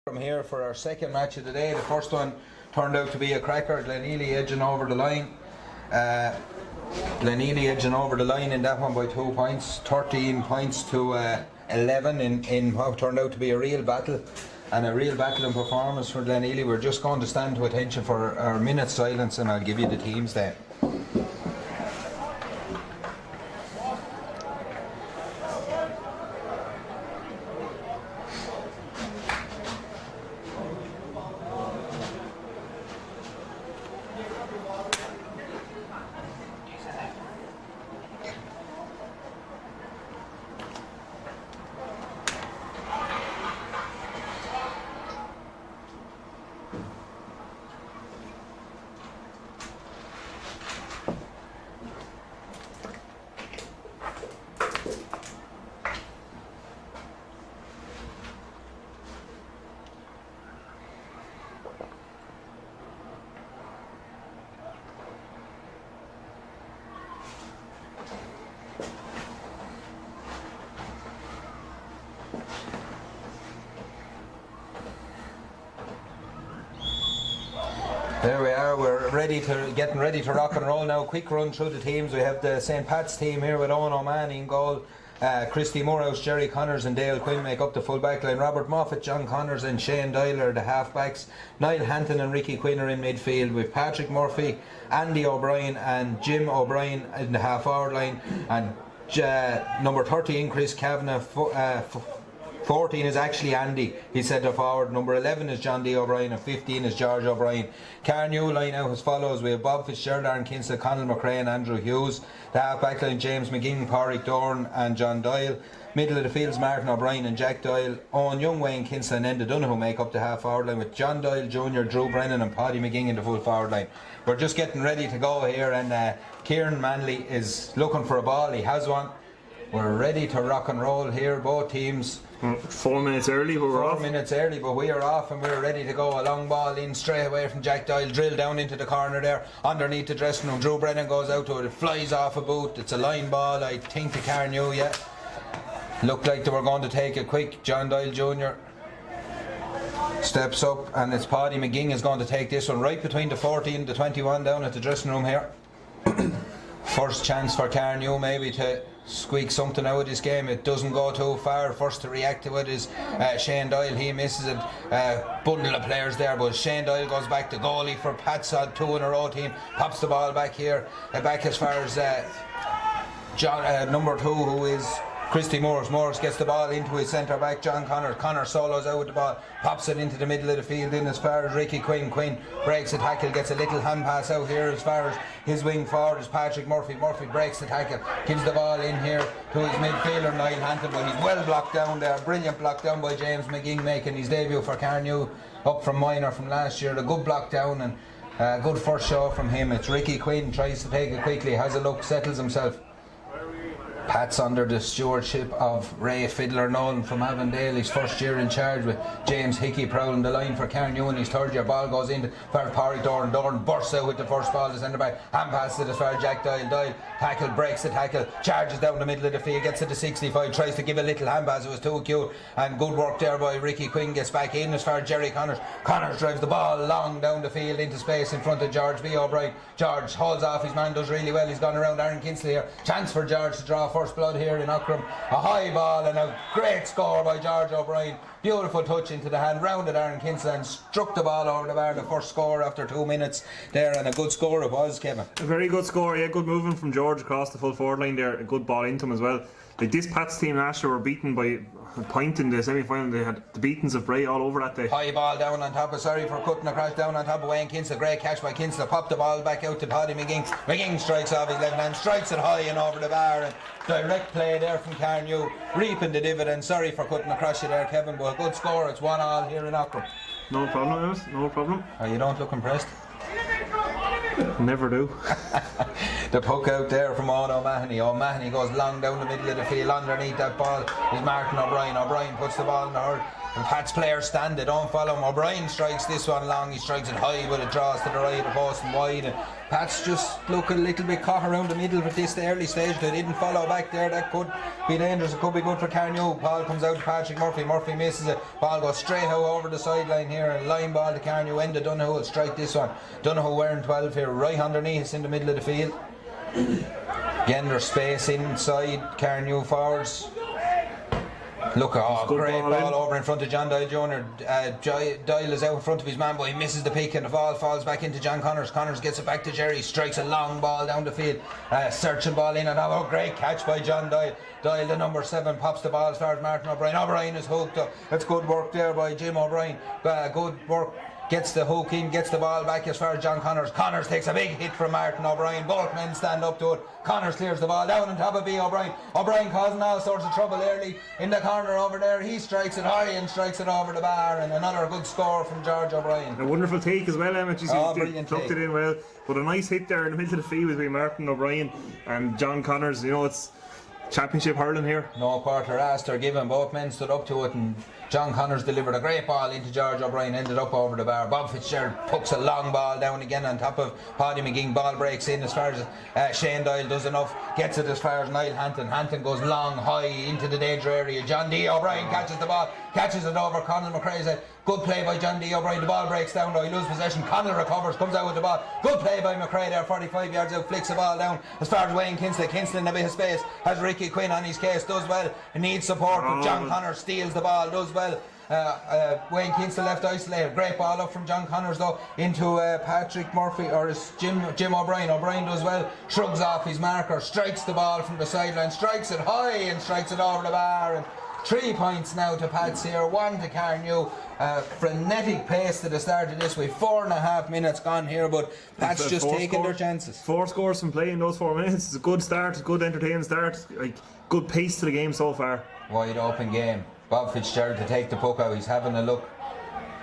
From here for our second match of the day. The first one turned out to be a cracker. Gleneely edging over the line. Gleneely edging over the line in that one by 2 points, 13 points to 11 in what turned out to be a real battle, and a real battle in performance for Gleneely. We're just going to stand to attention for our minute silence, and I'll give you the teams then. There we are, we're getting ready to rock and roll now. Quick run through the teams. We have the St. Pat's team here with Owen O'Mahony in goal. Christy Morehouse, Jerry Connors and Dale Quinn make up the full back line. Robert Moffat, John Connors and Shane Doyle are the half backs. Niall Hanton and Ricky Quinn are in midfield, with Patrick Murphy, Andy O'Brien and Jim O'Brien in the half forward line, and number 13 Chris Kavanagh. 14 is actually Andy, he centre forward. Number 11 is John D. O'Brien and 15 is George O'Brien. Carnew line out as follows. We have Bob Fitzgerald, Aaron Kinsella, Conal McRae and Andrew Hughes. The half back line, James McGinn, Pádraig Dorn and John Doyle. Middle of the fields, Martin O'Brien and Jack Doyle. Owen Young, Wayne Kinsella and Enda Donoghue make up the half forward line, with John Doyle Jr., Drew Brennan and Paddy McGinn in the full forward line. We're just getting ready to go here, and Kieran Manley is looking for a ball. He has one. We're ready to rock and roll here, both teams. 4 minutes early, but we're off. 4 minutes early, but we are off and we're ready to go. A long ball in straight away from Jack Doyle, drilled down into the corner there, underneath the dressing room. Drew Brennan goes out to it, it flies off a boot. It's a line ball, I think, to Carnew, yeah. Looked like they were going to take it quick. John Doyle Jr. steps up, and it's Paddy McGinn is going to take this one right between the 14 and the 21 down at the dressing room here. First chance for Carnew maybe to squeak something out of this game. It doesn't go too far. First to react to it is Shane Doyle. He misses it. Bundle of players there, but Shane Doyle goes back to goalie for Pat's 2 in a row team. Pops the ball back here, back as far as number 2, who is Christy Morris. Morris gets the ball into his centre back, John Connor. Connor solos out with the ball, pops it into the middle of the field in as far as Ricky Quinn. Quinn breaks the tackle, gets a little hand pass out here as far as his wing forward is Patrick Murphy. Murphy breaks the tackle, gives the ball in here to his midfielder Niall Hanton, but he's well blocked down there. Brilliant block down by James McGinn, making his debut for Carnew, up from minor from last year. A good block down and good first show from him. It's Ricky Quinn, tries to take it quickly, has a look, settles himself. Pat's under the stewardship of Ray Fiddler Nolan from Avondale. His first year in charge, with James Hickey prowling the line for Carnew in his third year. Ball goes into Pádraig Dorn. Dorn bursts out with the first ball to centre back. Hand passes it as far as Jack Doyle. Doyle tackle, breaks the tackle, charges down the middle of the field, gets to the 65, tries to give a little hand pass. It was too cute, and good work there by Ricky Quinn. Gets back in as far as Jerry Connors. Connors drives the ball long down the field into space in front of George B. O'Brien. George holds off his man, does really well. He's gone around Aaron Kinsella here. Chance for George to draw first blood here in Ockram. A high ball and a great score by George O'Brien. Beautiful touch into the hand, rounded Aaron Kinsella and struck the ball over the bar. The first score after 2 minutes there, and a good score it was, Kevin. A very good score, yeah. Good movement from George across the full forward line there. A good ball into him as well. Like, this Pats team last year were beaten by a point in the semi-final. They had the beatings of Bray all over that day. High ball down on top of, sorry for cutting across, down on top of Wayne Kinsella. Great catch by Kinsella. Popped the ball back out to Paddy McGinn. McGinn strikes off his left hand, strikes it high and over the bar, and direct play there from Carnew, reaping the dividend. Sorry for cutting across you there, Kevin, but a good score. It's 1-1 here in Ockram. No problem, Emmett. No problem. Oh, you don't look impressed? Never do. The puck out there from Owen O'Mahony. O'Mahony goes long down the middle of the field. Underneath that ball is Martin O'Brien. O'Brien puts the ball in the hurl. And Pat's players stand, they don't follow him. O'Brien strikes this one long, he strikes it high, but it draws to the right of the post and wide. And Pat's just look a little bit caught around the middle at this early stage. They didn't follow back there. That could be dangerous. It could be good for Carnew. Ball comes out to Patrick Murphy. Murphy misses it. Ball goes straight out over the sideline here. And line ball to Carnew. Enda Donoghue will strike this one. Donoghue wearing 12 here, right underneath us in the middle of the field. Again, there's space inside. Carnew forwards. Look, great ball over in front of John Doyle Jr. Doyle is out in front of his man, but he misses the pick and the ball falls back into John Connors. Connors gets it back to Jerry, strikes a long ball down the field, searching ball in and out. Great catch by John Doyle. Doyle, the number 7, pops the ball as far as Martin O'Brien. O'Brien is hooked up. That's good work there by Jim O'Brien. Good work. Gets the hook in, gets the ball back as far as John Connors. Connors takes a big hit from Martin O'Brien. Both men stand up to it. Connors clears the ball down on top of B. O'Brien. O'Brien causing all sorts of trouble early in the corner over there. He strikes it high and strikes it over the bar, and another good score from George O'Brien. A wonderful take as well, Emmett. He tucked it in well. But a nice hit there in the middle of the field between Martin O'Brien and John Connors. You know, it's championship hurling here. No quarter asked or given. Both men stood up to it, and John Connors delivered a great ball into George O'Brien, ended up over the bar. Bob Fitzgerald pucks a long ball down again on top of Paddy McGing. Ball breaks in as far as Shane Doyle does enough, gets it as far as Niall Hampton. Hampton goes long, high into the danger area. John D. O'Brien catches the ball, catches it over Conal McRae's head. Good play by John D. O'Brien. The ball breaks down though, he loses possession. Conal recovers, comes out with the ball. Good play by McRae there, 45 yards out, flicks the ball down as far as Wayne Kinsley. Kinsley in a bit of space, has Ricky Quinn on his case, does well. He needs support, but John Connors steals the ball, does well. Wayne Kinsley left isolated. Great ball up from John Connors though into Patrick Murphy, or is Jim O'Brien. O'Brien does well, shrugs off his marker, strikes the ball from the sideline, strikes it high and strikes it over the bar. And 3 points now to Pats here, 1 to Carnew. Frenetic pace to the start of this. We've 4.5 minutes gone here, but Pats just taking their chances. 4 scores from play in those 4 minutes. It's a good start, a good entertaining start. Like, good pace to the game so far. Wide open game. Bob Fitzgerald to take the puck out. He's having a look.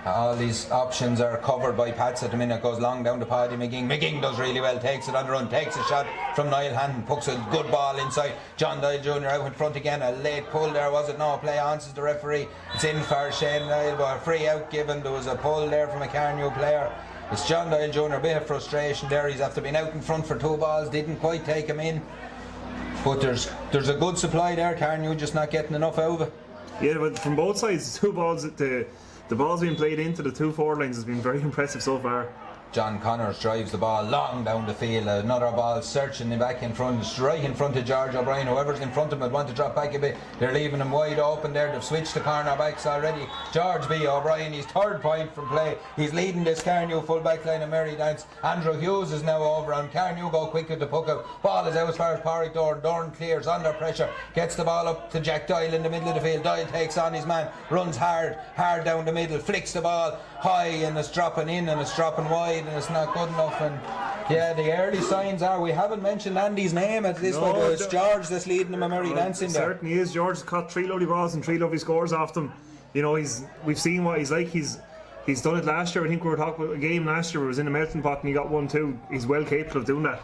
All these options are covered by Pats at the minute. Goes long down to Paddy McGing. McGing does really well. Takes it on the run. Takes a shot from Niall Hampton. Pucks a good ball inside. John Doyle Jr. out in front again. A late pull there, was it? No play on, says the referee. It's in for Shane Doyle, but a free out given. There was a pull there from a Carnew player. It's John Doyle Jr. A bit of frustration there. He's after being out in front for 2 balls. Didn't quite take him in. But there's a good supply there. Carnew just not getting enough out of it. Yeah, but from both sides, 2 balls, the balls being played into the 2 forward lines has been very impressive so far. John Connors drives the ball long down the field. Another ball searching him back in front, right in front of George O'Brien. Whoever's in front of him would want to drop back a bit. They're leaving him wide open there. They've switched the cornerbacks already. George B. O'Brien, his 3rd point from play. He's leading this Carnew full back line of Merry Dance. Andrew Hughes is now over on Carnew. Go quick with the puck out. Ball is out as far as Porrick Dorn. Dorn clears under pressure. Gets the ball up to Jack Doyle in the middle of the field. Doyle takes on his man. Runs hard down the middle. Flicks the ball high and it's dropping in and it's dropping wide and it's not good enough. And yeah, the early signs are, we haven't mentioned Andy's name at this point, but it's George that's leading them a Merry Dance in there. Certainly is. George caught 3 lovely balls and 3 lovely scores off them. You know, we've seen what he's like. He's done it last year. I think we were talking about a game last year where he was in the melting pot and he got 1 too. He's well capable of doing that.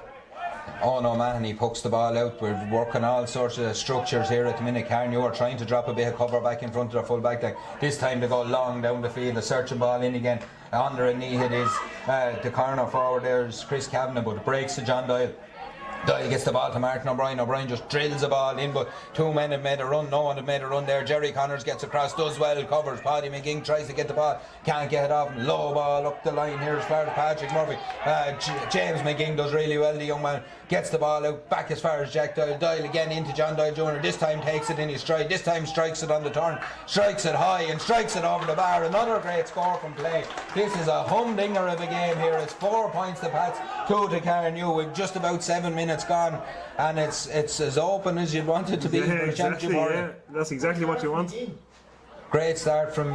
Oh no man, he pucks the ball out. We're working all sorts of structures here at the minute. Carnew are trying to drop a bit of cover back in front of their full back line. This time they go long down the field, a searching ball in again. Under a knee hit is the corner forward there is Chris Kavanagh, but it breaks to John Doyle. Doyle gets the ball to Martin O'Brien. O'Brien just drills the ball in, but 2 men have made a run. No one had made a run there. Jerry Connors gets across, does well, covers. Paddy McGing tries to get the ball, can't get it off. Low ball up the line here as far as Patrick Murphy. James McGing does really well, the young man. Gets the ball out back as far as Jack Doyle. Doyle again into John Doyle Jr. This time takes it in his stride. This time strikes it on the turn. Strikes it high and strikes it over the bar. Another great score from play. This is a humdinger of a game here. It's 4 points to Pats, 2 to Carnew. We've just about 7 minutes gone, and it's as open as you'd want it to be for a championship. Yeah, that's exactly what you want. Great start from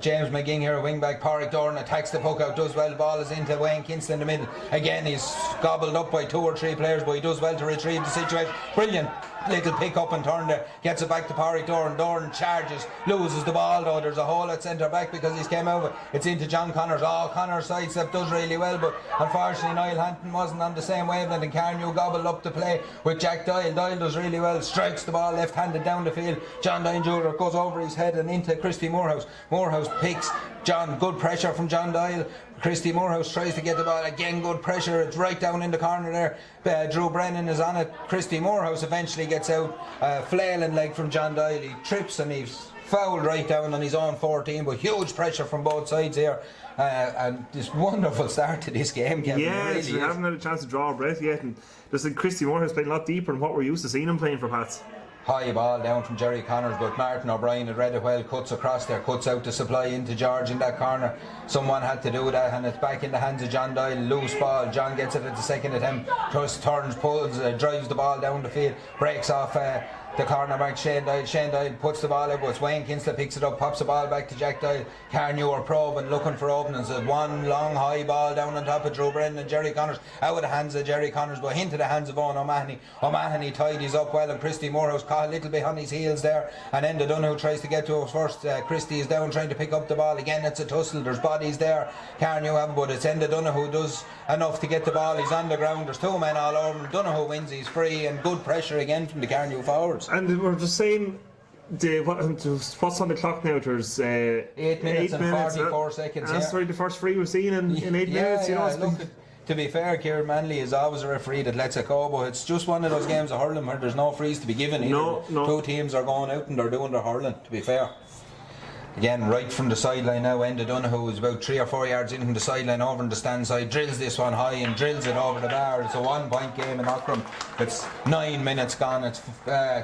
James McGing here, wing back. Porrick Dorn attacks the puck out, does well. The ball is into Wayne Kinsley in the middle. Again, he's gobbled up by 2 or 3 players, but he does well to retrieve the situation. Brilliant little pick up and turn there. Gets it back to Porrick Dorn. Dorn charges, loses the ball though. There's a hole at centre back because he's came over. It's into John Connors. Connors sidestep does really well, but unfortunately Niall Hampton wasn't on the same wavelength, and Carnew gobbled up the play with Jack Doyle. Doyle does really well, strikes the ball left-handed down the field. John Doyle Jr. goes over his head and into Christy Morehouse. Morehouse picks John, good pressure from John Doyle. Christy Morehouse tries to get the ball, again good pressure, it's right down in the corner there. Drew Brennan is on it. Christy Morehouse eventually gets out, flailing leg from John Doyle. He trips and he's fouled right down on his own 14, but huge pressure from both sides here. And this wonderful start to this game, Kevin. Yeah, really we haven't had a chance to draw a breath yet, and just like Christy Morehouse playing a lot deeper than what we're used to seeing him playing for Pats. High ball down from Jerry Connors, but Martin O'Brien had read it well, cuts across there, cuts out the supply into George in that corner. Someone had to do that, and it's back in the hands of John Doyle. Loose ball, John gets it at the second attempt, turns, pulls, drives the ball down the field, breaks off the cornerback Shane Doyle. Shane Doyle puts the ball out, but it's Wayne Kinsley picks it up, pops the ball back to Jack Doyle. Carnew are probing, looking for openings. One long high ball down on top of Drew Brennan and Jerry Connors, out of the hands of Jerry Connors, but into the hands of Owen O'Mahony. O'Mahony tidies up well, and Christy Morehouse caught a little bit on his heels there, and Enda Donoghue tries to get to it first. Christy is down trying to pick up the ball again. It's a tussle, there's bodies there. Carnew have, but it's Enda Donoghue does enough to get the ball. He's on the ground, there's two men all over him. Donoghue wins, he's free, and good pressure again from the Carnew forwards. And we're just saying, what's on the clock now? There's 8 minutes and 44 seconds. That's the first free we've seen in 8 minutes. Look, to be fair, Kieran Manley is always a referee that lets it go, but it's just one of those games of hurling where there's no frees to be given either. No. Two teams are going out and they're doing their hurling, to be fair. Again, right from the sideline now, Enda Donoghue is about 3 or 4 yards in from the sideline over in the stand side, drills this one high and drills it over the bar. It's a 1 point game in Ockram. It's 9 minutes gone. It's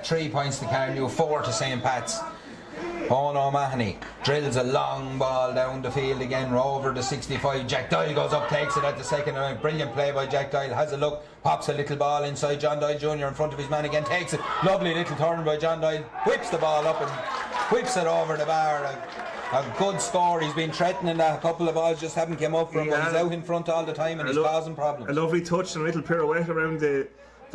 3 points to Carnew, 4 to St. Pat's. Owen O'Mahony drills a long ball down the field again, over the 65. Jack Doyle goes up, takes it at the second. Brilliant play by Jack Doyle, has a look, pops a little ball inside John Doyle Jr. in front of his man again, takes it. Lovely little turn by John Doyle, whips the ball up and whips it over the bar. A good score. He's been threatening that. A couple of balls just haven't come up for him, but he's out in front all the time and he's causing problems. A lovely touch and a little pirouette around the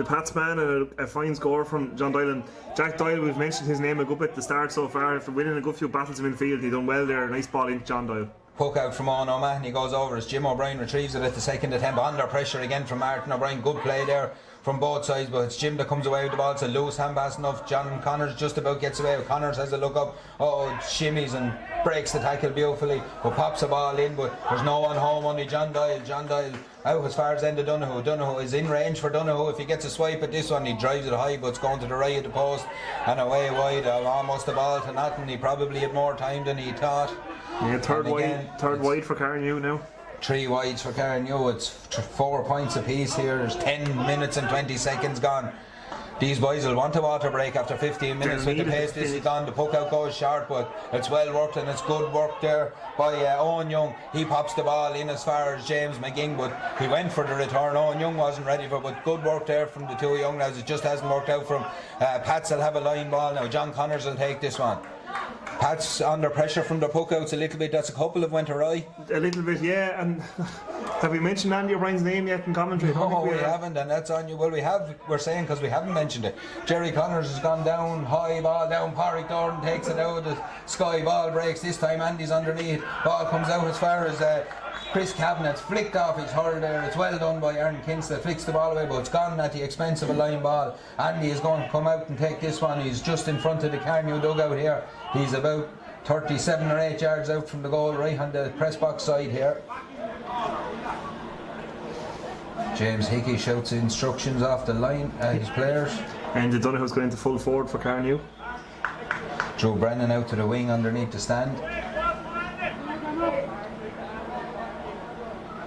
Pats man, and a fine score from John Doyle. And Jack Doyle, we've mentioned his name a good bit at the start so far. After winning a good few battles in midfield, he done well there. Nice ball into John Doyle. Puck out from Owen O'Mahony goes over as Jim O'Brien retrieves it at the second attempt. Under pressure again from Martin O'Brien. Good play there from both sides, but it's Jim that comes away with the ball. It's a loose hand pass enough. John Connors just about gets away. Connors has a look up, shimmies and breaks the tackle beautifully, but pops the ball in, but there's no one home, only John Doyle. John Doyle out as far as Enda Donoghue. Donoghue is in range for Donoghue. If he gets a swipe at this one, he drives it high, but it's going to the right of the post and away wide. Almost a ball to nothing. He probably had more time than he thought. Yeah, third wide for Carnew now. 3 wides for Carnew. It's 4 points apiece here. There's 10 minutes and 20 seconds gone. These boys will want a water break after 15 minutes with the pace this is gone. The puck out goes short, but it's well worked and it's good work there by Owen Young. He pops the ball in as far as James McGing, but he went for the return. Owen Young wasn't ready for it, but good work there from the two young lads. It just hasn't worked out for him. Pats will have a line ball now. John Connors will take this one. Pat's under pressure from the puck outs a little bit. That's a couple of went awry. A little bit, yeah. And have we mentioned Andy O'Brien's name yet in commentary? No, we haven't, and that's on you. Well, we're saying because we haven't mentioned it. Jerry Connors has gone down, high ball down. Pádraig Doran takes it out. The sky ball breaks. This time Andy's underneath. Ball comes out as far as Chris Cavanagh's flicked off his hurl there. It's well done by Aaron Kinsley. Flicks the ball away, but it's gone at the expense of a line ball. Andy is going to come out and take this one. He's just in front of the Carnew dugout here. He's about 37 or 8 yards out from the goal, right on the press box side here. James Hickey shouts instructions off the line at his players. And Donoghue's going into full forward for Carnew. Drew Brennan out to the wing underneath the stand.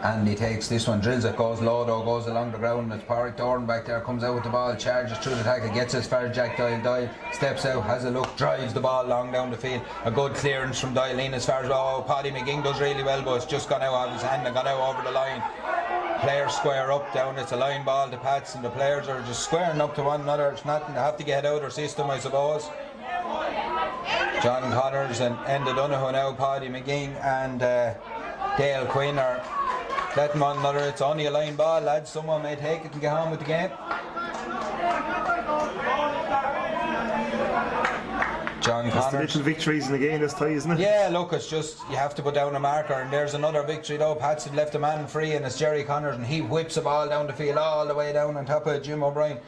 And he takes this one, drills it, goes low though, goes along the ground. It's Pádraig Doran back there, comes out with the ball, charges through the tackle, gets as far as Jack Doyle. Doyle steps out, has a look, drives the ball long down the field. A good clearance from Doyle in as far as Paddy McGing does really well, but it's just gone out of his hand and gone out over the line. Players square up down, it's a line ball to Pats, and the players are just squaring up to one another. It's nothing, they have to get out of their system, I suppose. John Connors and Enda Donoghue now, Paddy McGing and Dale Quinn are letting one another. It's only a line ball, lads. Someone may take it and get on with the game. John John That's the Connors. little victories in the game this time, isn't it? Yeah, look, it's just you have to put down a marker, and there's another victory though. Pats had left a man free, and it's Jerry Connors, and he whips the ball down the field all the way down on top of Jim O'Brien.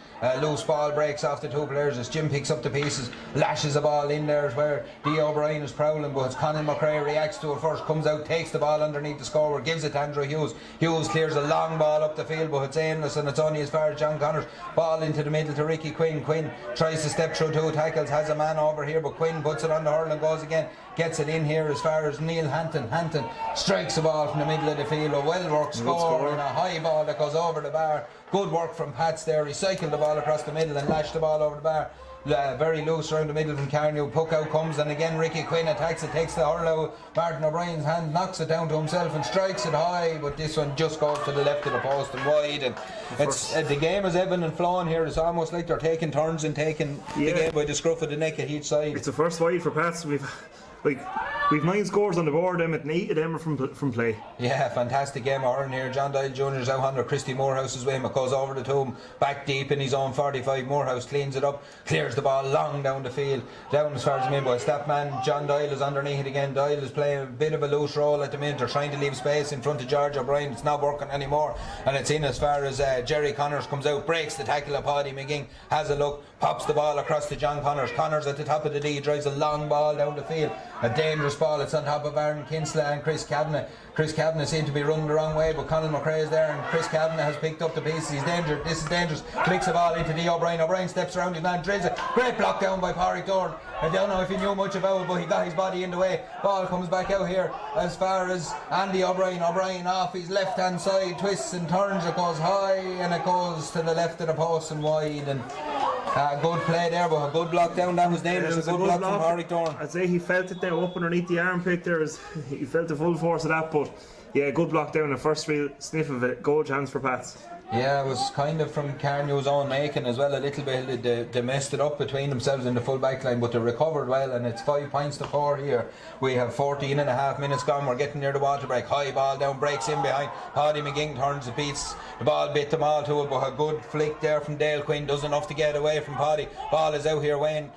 Loose ball breaks off the two players as Jim picks up the pieces, lashes the ball in there where D. O'Brien is prowling, but it's Conor McRae reacts to it first, comes out, takes the ball underneath the scoreboard, gives it to Andrew Hughes. Hughes clears a long ball up the field, but it's aimless, and it's only as far as John Connors. Ball into the middle to Ricky Quinn. Quinn tries to step through two tackles, has a man over here, but Quinn puts it on the hurl and goes again. Gets it in here as far as Neil Hanton. Hanton strikes the ball from the middle of the field. A well-worked score and a high ball that goes over the bar. Good work from Pats there. He cycled the ball across the middle and lashed the ball over the bar. Very loose around the middle from Carnew. Puck out comes, and again Ricky Quinn attacks it, takes the hurl out. Martin O'Brien's hand, knocks it down to himself and strikes it high, but this one just goes to the left of the post and wide. And it's the game is ebbing and flowing here. It's almost like they're taking turns and taking the game by the scruff of the neck at each side. It's the first wide for Pats. We've 9 scores on the board, and 8 of them are from play. Yeah, fantastic game of hurling here. John Doyle Jr. is out under Christy Moorehouse way. McCoy's over the tomb, back deep in his own 45. Morehouse cleans it up, clears the ball long down the field, down as far as the mid boys. That man, John Doyle, is underneath it again. Doyle is playing a bit of a loose role at the minute. They're trying to leave space in front of George O'Brien. It's not working anymore, and it's in as far as Jerry Connors comes out, breaks the tackle of Paddy McGing, has a look, pops the ball across to John Connors. Connors at the top of the D, drives a long ball down the field. A dangerous ball. It's on top of Aaron Kinsella and Chris Kavanagh. Chris Kavanagh seemed to be running the wrong way, but Conor McRae is there, and Chris Kavanagh has picked up the pieces. He's dangerous. This is dangerous. Flicks the ball into D. O'Brien. O'Brien steps around his man, drills it. Great block down by Pádraig Dorn. I don't know if he knew much about it, but he got his body in the way. Ball comes back out here as far as Andy O'Brien. O'Brien off his left hand side, twists and turns. It goes high and it goes to the left of the post and wide. And good play there, but a good block down. That was dangerous. A good block from Pádraig Dorn. I'd say he felt it there up underneath the armpit there. He felt the full force of that, but yeah, good block down. The first real sniff of it. Goal chance for Pats. Yeah, it was kind of from Carnew's own making as well, a little bit. They messed it up between themselves in the full back line, but they recovered well, and it's 5 points to 4 here. We have 14 and a half minutes gone. We're getting near the water break. High ball down, breaks in behind. Paddy McGing turns, it beats the ball, bit them all to it, but a good flick there from Dale Quinn does enough to get away from Paddy. Ball is out here. Wayne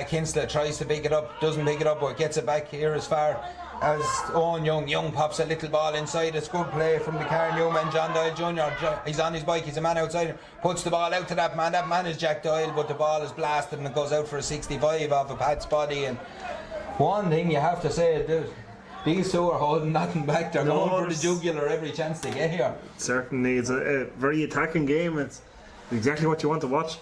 Kinsella tries to pick it up, doesn't pick it up, but gets it back here as far as Owen Young. Young pops a little ball inside. It's good play from the Carnew man, John Doyle Jr. He's on his bike, he's a man outside, puts the ball out to that man. That man is Jack Doyle, but the ball is blasted and it goes out for a 65 off of Pat's body. And one thing you have to say, these two are holding nothing back. They're going for the jugular every chance they get here. Certainly, it's a very attacking game. It's exactly what you want to watch.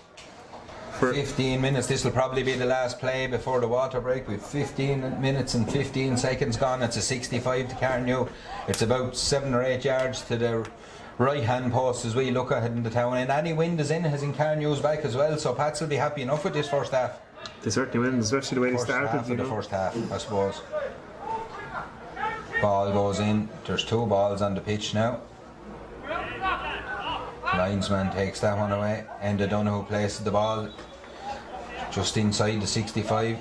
15 minutes. This will probably be the last play before the water break. We've 15 minutes and 15 seconds gone. It's a 65 to Carnew. It's about 7 or 8 yards to the right hand post as we look ahead in the town, and any wind is in Carnew's back as well, so Pats will be happy enough with this first half. They certainly will, especially the way they started. The first half, I suppose. Ball goes in. There's 2 balls on the pitch now. Linesman takes that one away. Enda Donoghue places the ball just inside the 65.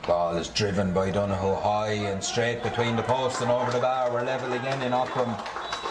Ball is driven by Donoghue high and straight between the posts and over the bar. We're level again in Ockram,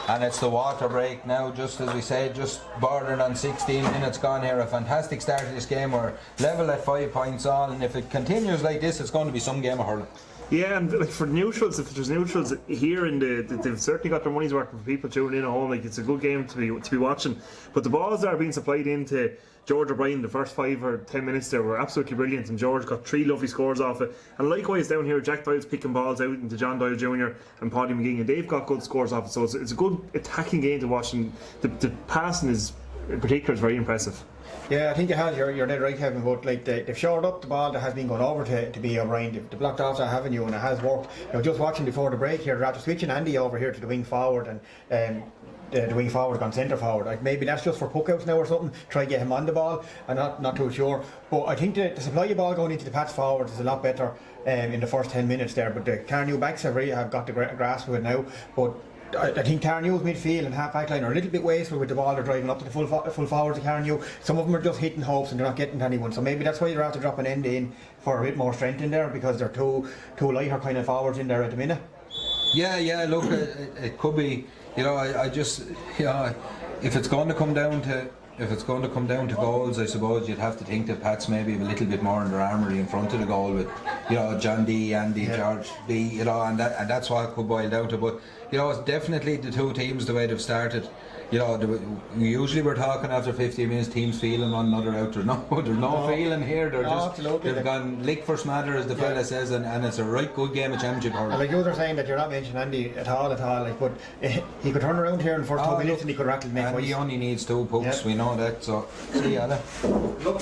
and it's the water break now, just as we said, just bordering on 16 minutes gone here. A fantastic start to this game. We're level at 5 points on, and if it continues like this, it's going to be some game of hurling. Yeah, and like for neutrals, if there's neutrals here, they've certainly got their money's worth for people tuning in at home. Like, it's a good game to be watching. But the balls that are being supplied into George O'Brien, the first 5 or 10 minutes there were absolutely brilliant, and George got 3 lovely scores off it. And likewise down here, Jack Doyle's picking balls out into John Doyle Jr. and Paddy McGing, and they've got good scores off it. So it's a good attacking game to watch, and the passing is in particular is very impressive. Yeah, I think you have. You're dead right, Kevin. But like they've shored up the ball that has been going over to be O'Brien. The blocked offs are having you, and it has worked. Just watching before the break here, they're after switching Andy over here to the wing forward, and the wing forward gone centre forward. Like, maybe that's just for puckouts now or something. Try to get him on the ball. I'm not too sure. But I think the supply of ball going into the Pats forward is a lot better in the first 10 minutes there. But the Carnew backs have got the grasp of it now. But I think Carnew's midfield and half back line are a little bit wasteful with the ball. They're driving up to the full forwards of Carnew. Some of them are just hitting hopes and they're not getting to anyone. So maybe that's why they're after dropping End in for a bit more strength in there, because they're two lighter kind of forwards in there at the minute. Yeah. Look, it could be. I just, if it's going to come down to if it's going to come down to goals, I suppose you'd have to think that Pats maybe have a little bit more in their armoury in front of the goal with, John D, Andy, George B, and that's what it could boil down to. But it's definitely the two teams the way they've started. Usually we're talking after 15 minutes, teams feeling one another out. There's no feeling here. They've gone lick for smather, as the fella says, and it's a right good game of championship hurling. And like you were saying that you're not mentioning Andy at all, but he could turn around here in the first 2 minutes and he could rattle make and he only needs 2 pucks, we know that. So see you, Alan. Look,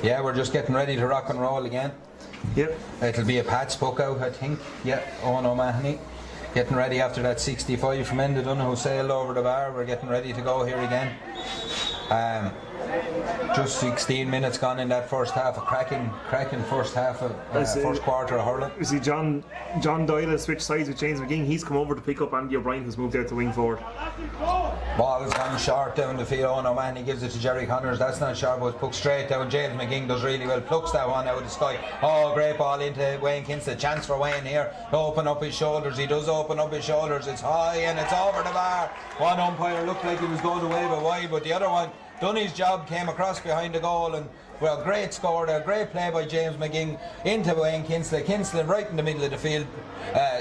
yeah, we're just getting ready to rock and roll again. Yep. It'll be a Pats puck out, I think. Yeah, Owen O'Mahony. Getting ready after that 65 from Endadun who sailed over the bar. We're getting ready to go here again. Just 16 minutes gone in that first half. A cracking first half of first quarter of hurling. You see John Doyle has switched sides with James McGing. He's come over to pick up Andy O'Brien, who's moved out to wing forward. Ball's gone short down the field. Oh no, man, he gives it to Jerry Connors. That's not sharp, but pucked straight down. James McGing does really well. Plucks that one out of the sky. Oh, great ball into Wayne Kinsey. Chance for Wayne here to open up his shoulders. He does open up his shoulders. It's high and it's over the bar. One umpire looked like he was going away but wide, but the other one done his job, came across behind the goal, and well, great score there, great play by James McGing into Wayne Kinsley. Kinsley right in the middle of the field,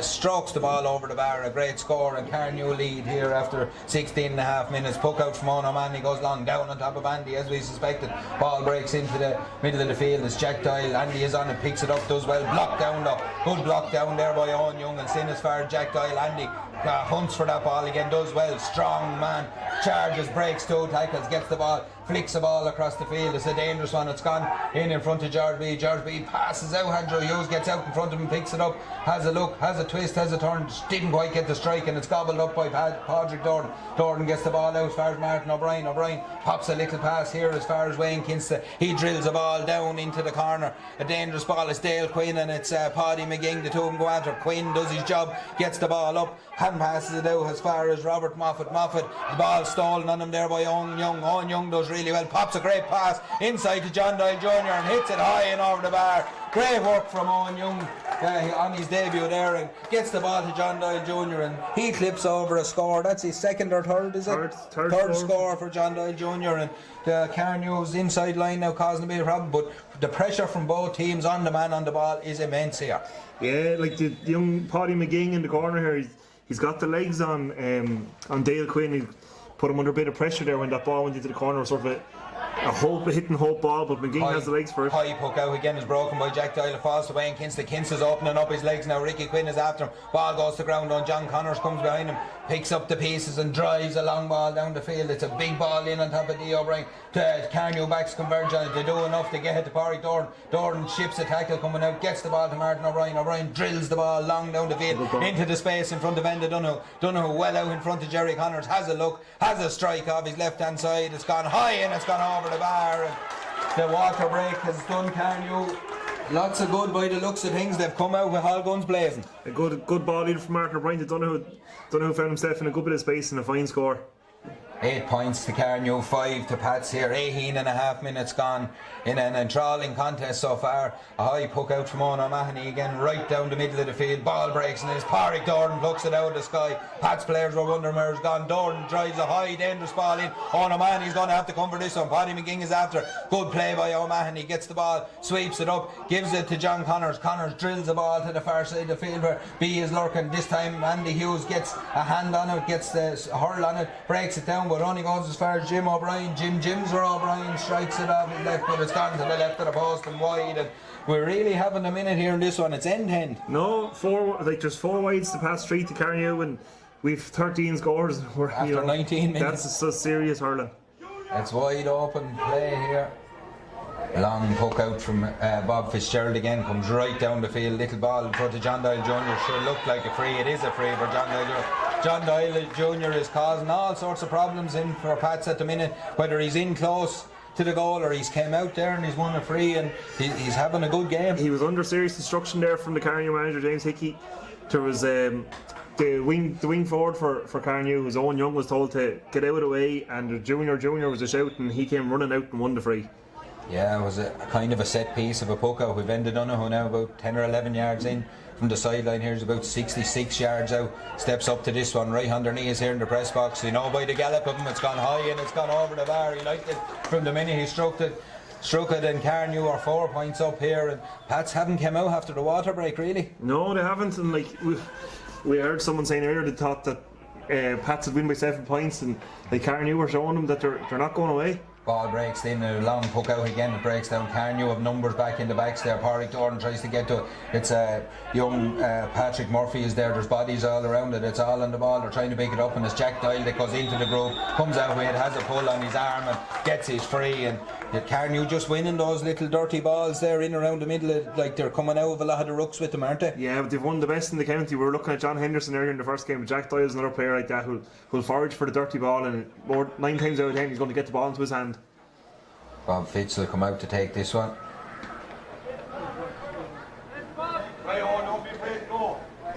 strokes the ball over the bar, a great score, and Carnew lead here after 16 and a half minutes. Puck out from Owen O'Mahony, goes long down on top of Andy as we suspected. Ball breaks into the middle of the field. It's Jack Doyle. Andy is on and picks it up, does well. Block down though, good block down there by Owen Young, and seen as far as Jack Doyle. Andy hunts for that ball again, does well. Strong man, charges, breaks 2 tackles, gets the ball, flicks the ball across the field. It's a dangerous one. It's gone in front of George B. George B. passes out. Andrew Hughes gets out in front of him, picks it up, has a look, has a twist, has a turn, didn't quite get the strike, and it's gobbled up by Padraig Dordan. Dordan gets the ball out as far as Martin O'Brien. O'Brien pops a little pass here as far as Wayne Kinsley. He drills the ball down into the corner. A dangerous ball. It's Dale Quinn and it's Paddy McGing. The two of them go after. Quinn does his job, gets the ball up, hand passes it out as far as Robert Moffat. The ball stolen on him there by Owen Young. Owen Young does really well, pops a great pass inside to John Doyle Jr. and hits it high and over the bar. Great work from Owen Young on his debut there, and gets the ball to John Doyle Jr. and he clips over a score. That's his second or third, is it? Third score for John Doyle Jr. and the Carnew's inside line now causing a bit of problem, but the pressure from both teams on the man on the ball is immense here. Yeah, like the young Paddy McGing in the corner here, he's got the legs on Dale Quinn. He put him under a bit of pressure there when that ball went into the corner. Sort of a hit and hope ball, but McGing has the legs for it. High puck out again is broken by Jack Doyle. It falls to Wayne Kinsley. Kinsley's opening up his legs now. Ricky Quinn is after him. Ball goes to ground on John Connors, comes behind him, picks up the pieces and drives a long ball down the field. It's a big ball in on top of D. O'Brien. Carnew backs converge on it. They do enough to get it to Padraig Dordan. Dordan ships a tackle coming out, gets the ball to Martin O'Brien. O'Brien drills the ball long down the field into the space in front of Enda Donoghue. Donoghue well out in front of Jerry Connors. Has a look, has a strike off his left hand side. It's gone high and it's gone over the bar. And the water break has done Carnew lots of good by the looks of things. They've come out with all guns blazing. A good ball in from Martin O'Brien to Donoghue. Donoghue found himself in a good bit of space and a fine score. 8 points to Carnew, 5 to Pats here. 18 and a half minutes gone in an enthralling contest so far. A high puck out from Owen O'Mahony again, right down the middle of the field. Ball breaks and it's Padraig Dordan plucks it out of the sky. Pats players were wondering where it's gone. Dordan drives a high dangerous ball in. Owen O'Mahony's going to have to come for this one. Paddy McGing is after. Good play by O'Mahony. Gets the ball, sweeps it up, gives it to John Connors. Connors drills the ball to the far side of the field where B is lurking. This time Andy Hughes gets a hand on it, gets the hurl on it, breaks it down, but only goes as far as Jim O'Brien. Jims or O'Brien strikes it off his left, but it's gone to the left of the post and wide. And we're really having a minute here in this one. It's end. No, there's 4 wides to pass 3 to Carnew, and we've 13 scores. After 19 minutes. That's a serious hurling. It's wide open play here. Long puck out from Bob Fitzgerald again, comes right down the field. Little ball in front of John Doyle Jr. Sure looked like a free. It is a free for John Doyle Jr. John Doyle Jr. is causing all sorts of problems in for Pats at the minute, whether he's in close to the goal or he's came out there and he's won a free, and he's having a good game. He was under serious instruction there from the Carnew manager James Hickey. There was the wing forward for Carnew, whose Owen Young was told to get out of the way, and the junior was a shout and he came running out and won the free. Yeah, it was a kind of a set piece of a puck out. We've ended Donoghue now about 10 or 11 yards in from the sideline. Here's about 66 yards out. Steps up to this one, right underneath here in the press box. You know, by the gallop of him, it's gone high and it's gone over the bar. He liked it from the minute he struck it. And Carnew are 4 points up here, and Pats haven't come out after the water break, really. No, they haven't. And like we heard someone saying earlier, they thought that Pats would win by 7 points, and like Carnew were showing them that they're not going away. Ball breaks in, a long puck out again, it breaks down. Carnew have numbers back in the backs there. Pádraig Doran tries to get to it. It's young Patrick Murphy is there, there's bodies all around it, it's all on the ball, they're trying to pick it up, and it's Jack Doyle that goes into the group, comes out with it, has a pull on his arm and gets his free, and Carnew just winning those little dirty balls there in around the middle, like they're coming out of a lot of the rucks with them, aren't they? Yeah, but they've won the best in the county. We were looking at John Henderson earlier in the first game, but Jack Doyle's another player like that who'll forage for the dirty ball, and 9 times out of 10 he's going to get the ball into his hand. Bob Fitz will come out to take this one.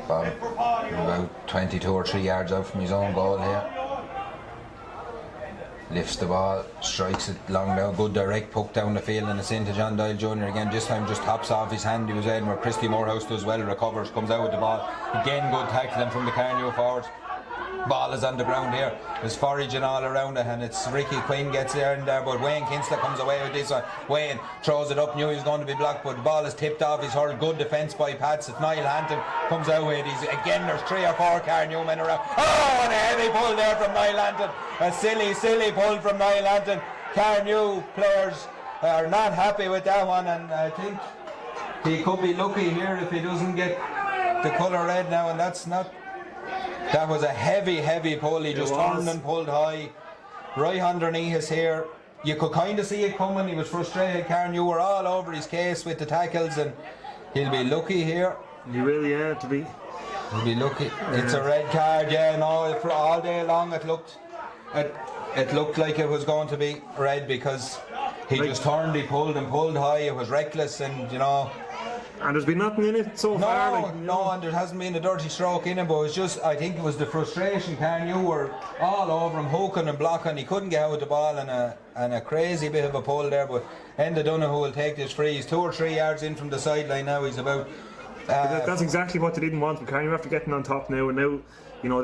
Bob about 22 or 3 yards out from his own goal here. Lifts the ball, strikes it long down, good direct puck down the field, and it's into John Doyle Jr. again. This time just hops off his hand. He was in where Christy Morehouse does well, recovers, comes out with the ball. Again, good tackling from the Carnew forwards. Ball is on the ground here. There's foraging all around it, and it's Ricky Quinn gets there and there, but Wayne Kinsler comes away with this one. Wayne throws it up, knew he was going to be blocked, but the ball is tipped off his hurl. Good defence by Pats. It's Niall Hampton comes out with it. Again, there's 3 or 4 Carnew men around. Oh, and a heavy pull there from Niall Hampton. A silly pull from Niall Hampton. Carnew players are not happy with that one, and I think he could be lucky here if he doesn't get the colour red now, and that's not. That was a heavy pull. He just turned and pulled high. Right underneath his here. You could kind of see it coming. He was frustrated. Carnew were all over his case with the tackles, and he'll be lucky here. He will, yeah, to be. He'll be lucky. Yeah. It's a red card, yeah. No, for all day long it looked like it was going to be red because he just turned, he pulled and pulled high. It was reckless, and you know. And there's been nothing in it so far. No, and there hasn't been a dirty stroke in it, but it's just, I think it was the frustration. Carnew were all over him, hooking and blocking. He couldn't get out the ball, and a crazy bit of a pull there, but Enda Donoghue will take this free. He's 2 or 3 yards in from the sideline now. He's about... that's exactly what they didn't want, but Carnew after getting on top now, and now, you know,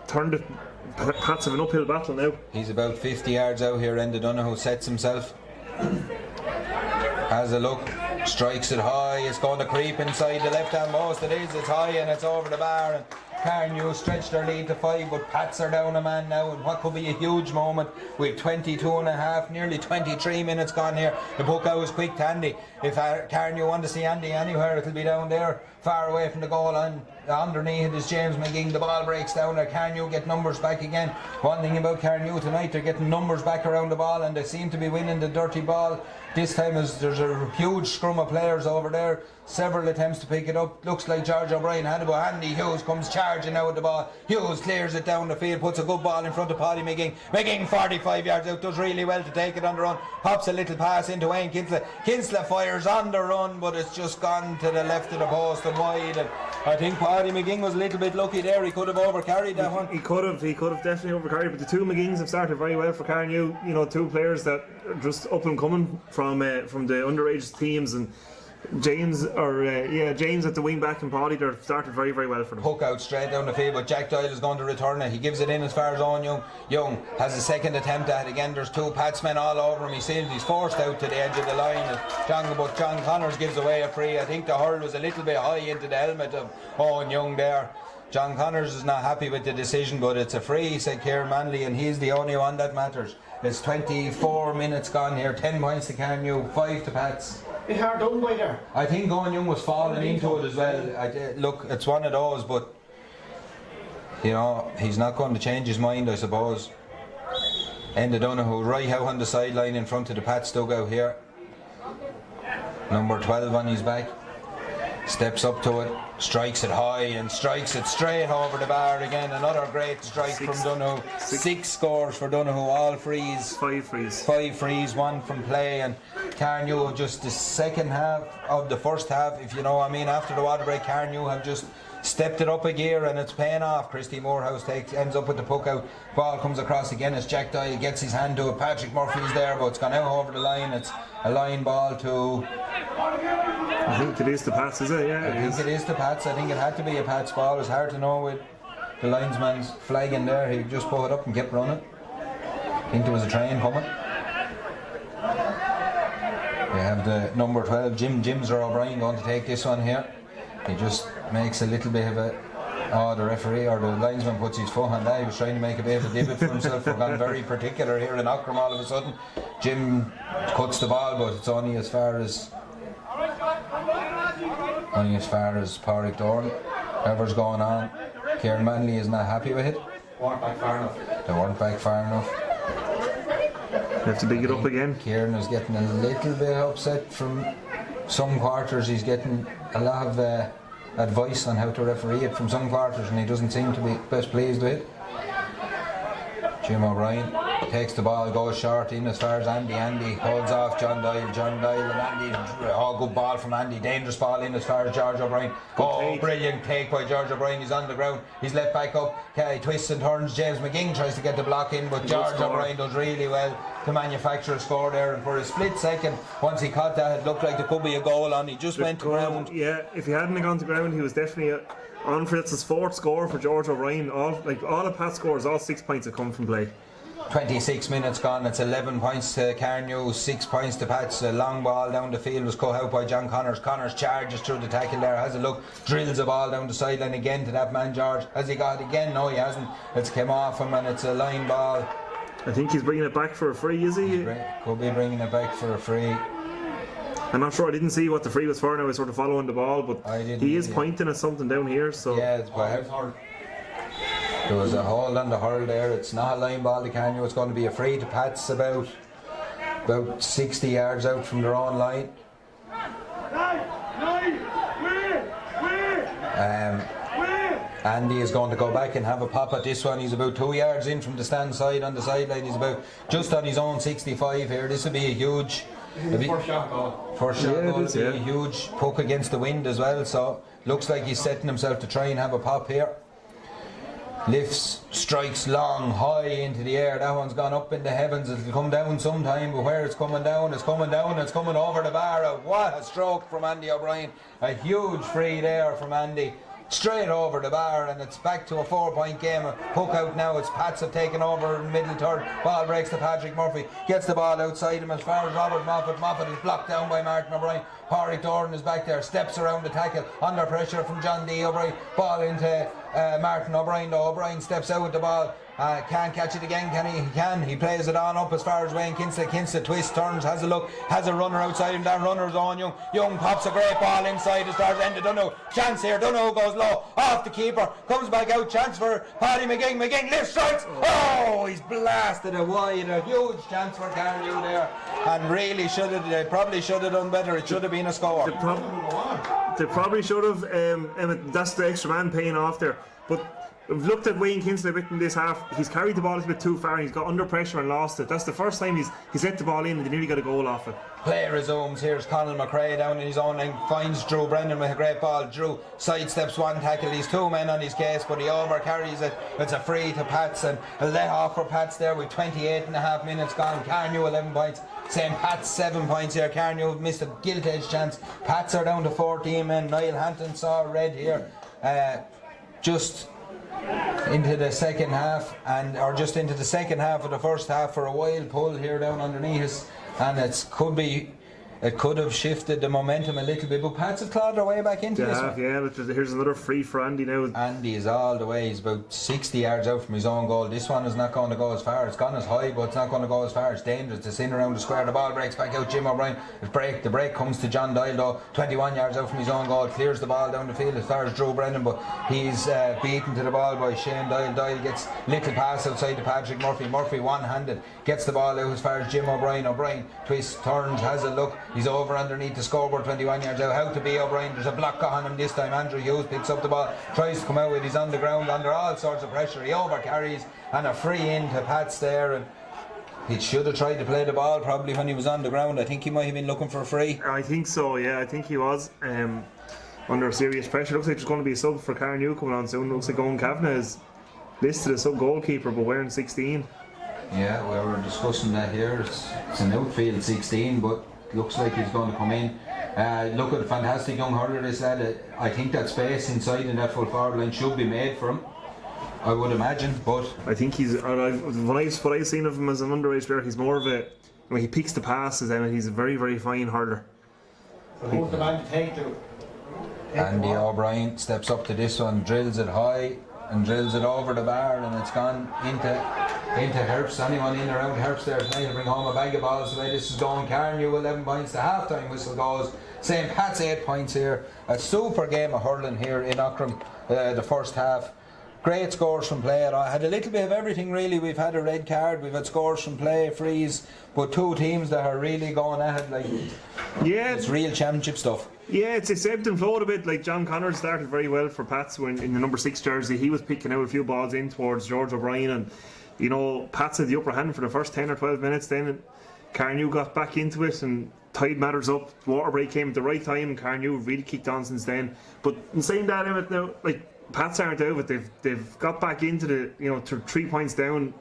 turned it. Pats of an uphill battle now. He's about 50 yards out here. Enda Donoghue sets himself. Has a look. Strikes it high, it's going to creep inside the left hand post. It is, it's high and it's over the bar, and Carnew stretched their lead to 5, but Pats are down a man now, and what could be a huge moment with 22 and a half, nearly 23 minutes gone here. The puck out was quick to Andy. If Carnew want to see Andy anywhere, it'll be down there, far away from the goal line. Underneath it is James McGing. The ball breaks down there. Carnew get numbers back again. One thing about Carnew tonight, they're getting numbers back around the ball, and they seem to be winning the dirty ball. This time there's a huge scrum of players over there. Several attempts to pick it up. Looks like George O'Brien had it, but Andy Hughes comes charging out with the ball. Hughes clears it down the field, puts a good ball in front of Paddy McGing. McGing 45 yards out, does really well to take it on the run. Pops a little pass into Wayne Kinsler. Kinsler fires on the run, but it's just gone to the left of the post and wide. And I think Paddy McGing was a little bit lucky there. He could have overcarried that one. He could have definitely overcarried. But the 2 McGings have started very well for Carnew. You know, 2 players that are just up and coming from the underage teams, and James at the wing back and Paddy, they're started very well for them. Hook out straight down the field, but Jack Doyle is going to return it. He gives it in as far as Owen Young. Young has a second attempt at it again. There's 2 Patsmen all over him. He's forced out to the edge of the line. But John Connors gives away a free. I think the hurl was a little bit high into the helmet of Owen Young there. John Connors is not happy with the decision, but it's a free, said Kieran Manley, and he's the only one that matters. It's 24 minutes gone here. 10 points to Carnew, 5 to Pats. Bit hard done by there. I think Owen Young was falling into it as well. Look, it's one of those, but you know, he's not going to change his mind, I suppose. Enda Donoghue right out on the sideline in front of the Pats dugout here. Number 12 on his back. Steps up to it, strikes it high and strikes it straight over the bar again. Another great strike from Donoghue. 6 scores for Donoghue, all frees. 5 frees. 5 frees, 1 from play, and Carnew just the second half of the first half, if you know what I mean. After the water break, Carnew have just stepped it up a gear and it's paying off. Christy Morehouse ends up with the puck out. Ball comes across again as Jack Doyle gets his hand to it. Patrick Murphy's there, but it's gone out over the line. It's a line ball to... I think it is the Pats, is it? Yeah, I think it is the Pats. I think it had to be a Pats ball. It's hard to know with the linesman's flagging there. He just put it up and kept running. I think there was a train coming. We have the number 12, Jim's O'Brien, going to take this one here. He just makes a little bit of a... Oh, the referee or the linesman puts his foot on that. He was trying to make a bit of a divot for himself. We've gone very particular here in Ockram all of a sudden. Jim cuts the ball, but it's only as far as Pádraig Doran. Whatever's going on, Kieran Manley is not happy with it. They weren't back far enough. They have to dig it up again. Kieran is getting a little bit upset from some quarters. He's getting a lot of advice on how to referee it from some quarters, and he doesn't seem to be best pleased with it. Jim O'Brien takes the ball, goes short in as far as Andy. Andy holds off John Doyle and Andy. Oh, good ball from Andy. Dangerous ball in as far as George O'Brien. Brilliant take by George O'Brien. He's on the ground. He's left back up. He twists and turns. James McGing tries to get the block in, but George O'Brien does really well to manufacture a score there. And for a split second, once he caught that, it looked like there could be a goal on. He just went to ground. Yeah, if he hadn't gone to ground, he was definitely on for his fourth score for George O'Brien. All the Pat scores, all 6 points have come from play. 26 minutes gone, it's 11 points to Carnew, 6 points to Pats. A long ball down the field was cut out by John Connors. Connors charges through the tackle there, has a look, drills a ball down the sideline again to that man George. Has he got it again? No, he hasn't. It's come off him and it's a line ball. I think he's bringing it back for a free, is he? Could be bringing it back for a free. I'm not sure, I didn't see what the free was for now. I was sort of following the ball, but he is pointing at something down here. So yeah, it's there was a hold on the hurl there. It's not a line ball to Carnew. It's going to be a free to Pats about 60 yards out from their own line. Andy is going to go back and have a pop at this one. He's about 2 yards in from the stand side on the sideline. He's about just on his own 65 here. This will be a huge... First shot goal. First shot goal will be a huge puck against the wind as well. So looks like he's setting himself to try and have a pop here. Lifts, strikes long, high into the air. That one's gone up in the heavens. It'll come down sometime, but where it's coming down, it's coming down. It's coming over the bar. What a stroke from Andy O'Brien. A huge free there from Andy. Straight over the bar, and it's back to a 4-point game. Puck out now. It's Pats have taken over in middle third. Ball breaks to Patrick Murphy. Gets the ball outside him as far as Robert Moffat. Moffat is blocked down by Martin O'Brien. Pádraig Doran is back there. Steps around the tackle. Under pressure from John D. O'Brien. Ball into Martin O'Brien. Though O'Brien steps out with the ball. Can't catch it again, can he? He can. He plays it on up as far as Wayne Kinsley. Kinsley twists, turns, has a look, has a runner outside him. That runner's on Young. Young pops a great ball inside as far as ended. Dunno. Chance here. Dunno goes low. Off the keeper. Comes back out. Chance for Paddy McGing. McGing lifts, strikes. Oh, he's blasted it wide. A huge chance for Carnew there. And really they probably should have done better. It should have been a score. They probably should have. Emmett, that's the extra man paying off there. But we've looked at Wayne Kinsley a bit in this half. He's carried the ball a bit too far and he's got under pressure and lost it. That's the first time he's let the ball in and they nearly got a goal off it. Play resumes. Here's Conal McRae down in his own line, finds Drew Brennan with a great ball. Drew sidesteps one tackle. He's 2 men on his case, but he over carries it. It's a free to Pats and a let off for Pats there with 28.5 minutes gone. Carnew 11 points. Same Pats 7 points here. Carnew missed a gilt-edged chance. Pats are down to 14 men. Niall Hampton saw red here. Just into the second half, or just into the second half of the first half for a wild pull here down underneath us, and it could have shifted the momentum a little bit, but Pats have clawed their way back into this one. Yeah, but here's another free for Andy now. Andy is all the way. He's about 60 yards out from his own goal. This one is not going to go as far. It's gone as high, but it's not going to go as far. It's dangerous. It's in around the square. The ball breaks back out. Jim O'Brien. The break comes to John Doyle though. 21 yards out from his own goal. Clears the ball down the field as far as Drew Brennan, but he's beaten to the ball by Shane Doyle. Doyle gets little pass outside to Patrick Murphy. Murphy one-handed gets the ball out as far as Jim O'Brien. O'Brien twists, turns, has a look. He's over underneath the scoreboard, 21 yards out. How to be O'Brien. There's a block on him this time. Andrew Hughes picks up the ball, tries to come out with. He's on the ground under all sorts of pressure. He over carries and a free in to Pats there, and he should have tried to play the ball probably when he was on the ground. I think he might have been looking for a free. I think so, yeah, I think he was. under serious pressure. Looks like there's going to be a sub for Carnew coming on soon. Looks like Owen Kavanagh is listed as sub goalkeeper, but wearing 16. Yeah, we were discussing that here. It's an outfield 16, but looks like he's going to come in. Look at the fantastic young hurler this lad. I think that space inside in that full forward line should be made for him, I would imagine. But I think what I've seen of him as an underage player, he's more of a, when he picks the passes, and he's a very, very fine hurler. So who's the man to take the Andy O'Brien steps up to this one, drills it high and drills it over the bar, and it's gone into Herps. Anyone in around Herps there tonight to bring home a bag of balls. The way this is going, Carnew 11 points. The half time whistle goes. St. Pat's 8 points here. A super game of hurling here in Ockram, the first half. Great scores from play. I had a little bit of everything really. We've had a red card, we've had scores from play, freeze, but two teams that are really going at it like, yeah, it's real championship stuff. Yeah, it's ebbed and flowed a bit. Like John Connor started very well for Pats when in the number 6 jersey. He was picking out a few balls in towards George O'Brien, and you know, Pats had the upper hand for the first 10 or 12 minutes. Then Carnew got back into it and tied matters up. Water break came at the right time. Carnew really kicked on since then. But in saying that, Emmett, now like Pats aren't out of it. They've got back into the, you know, to 3 points down.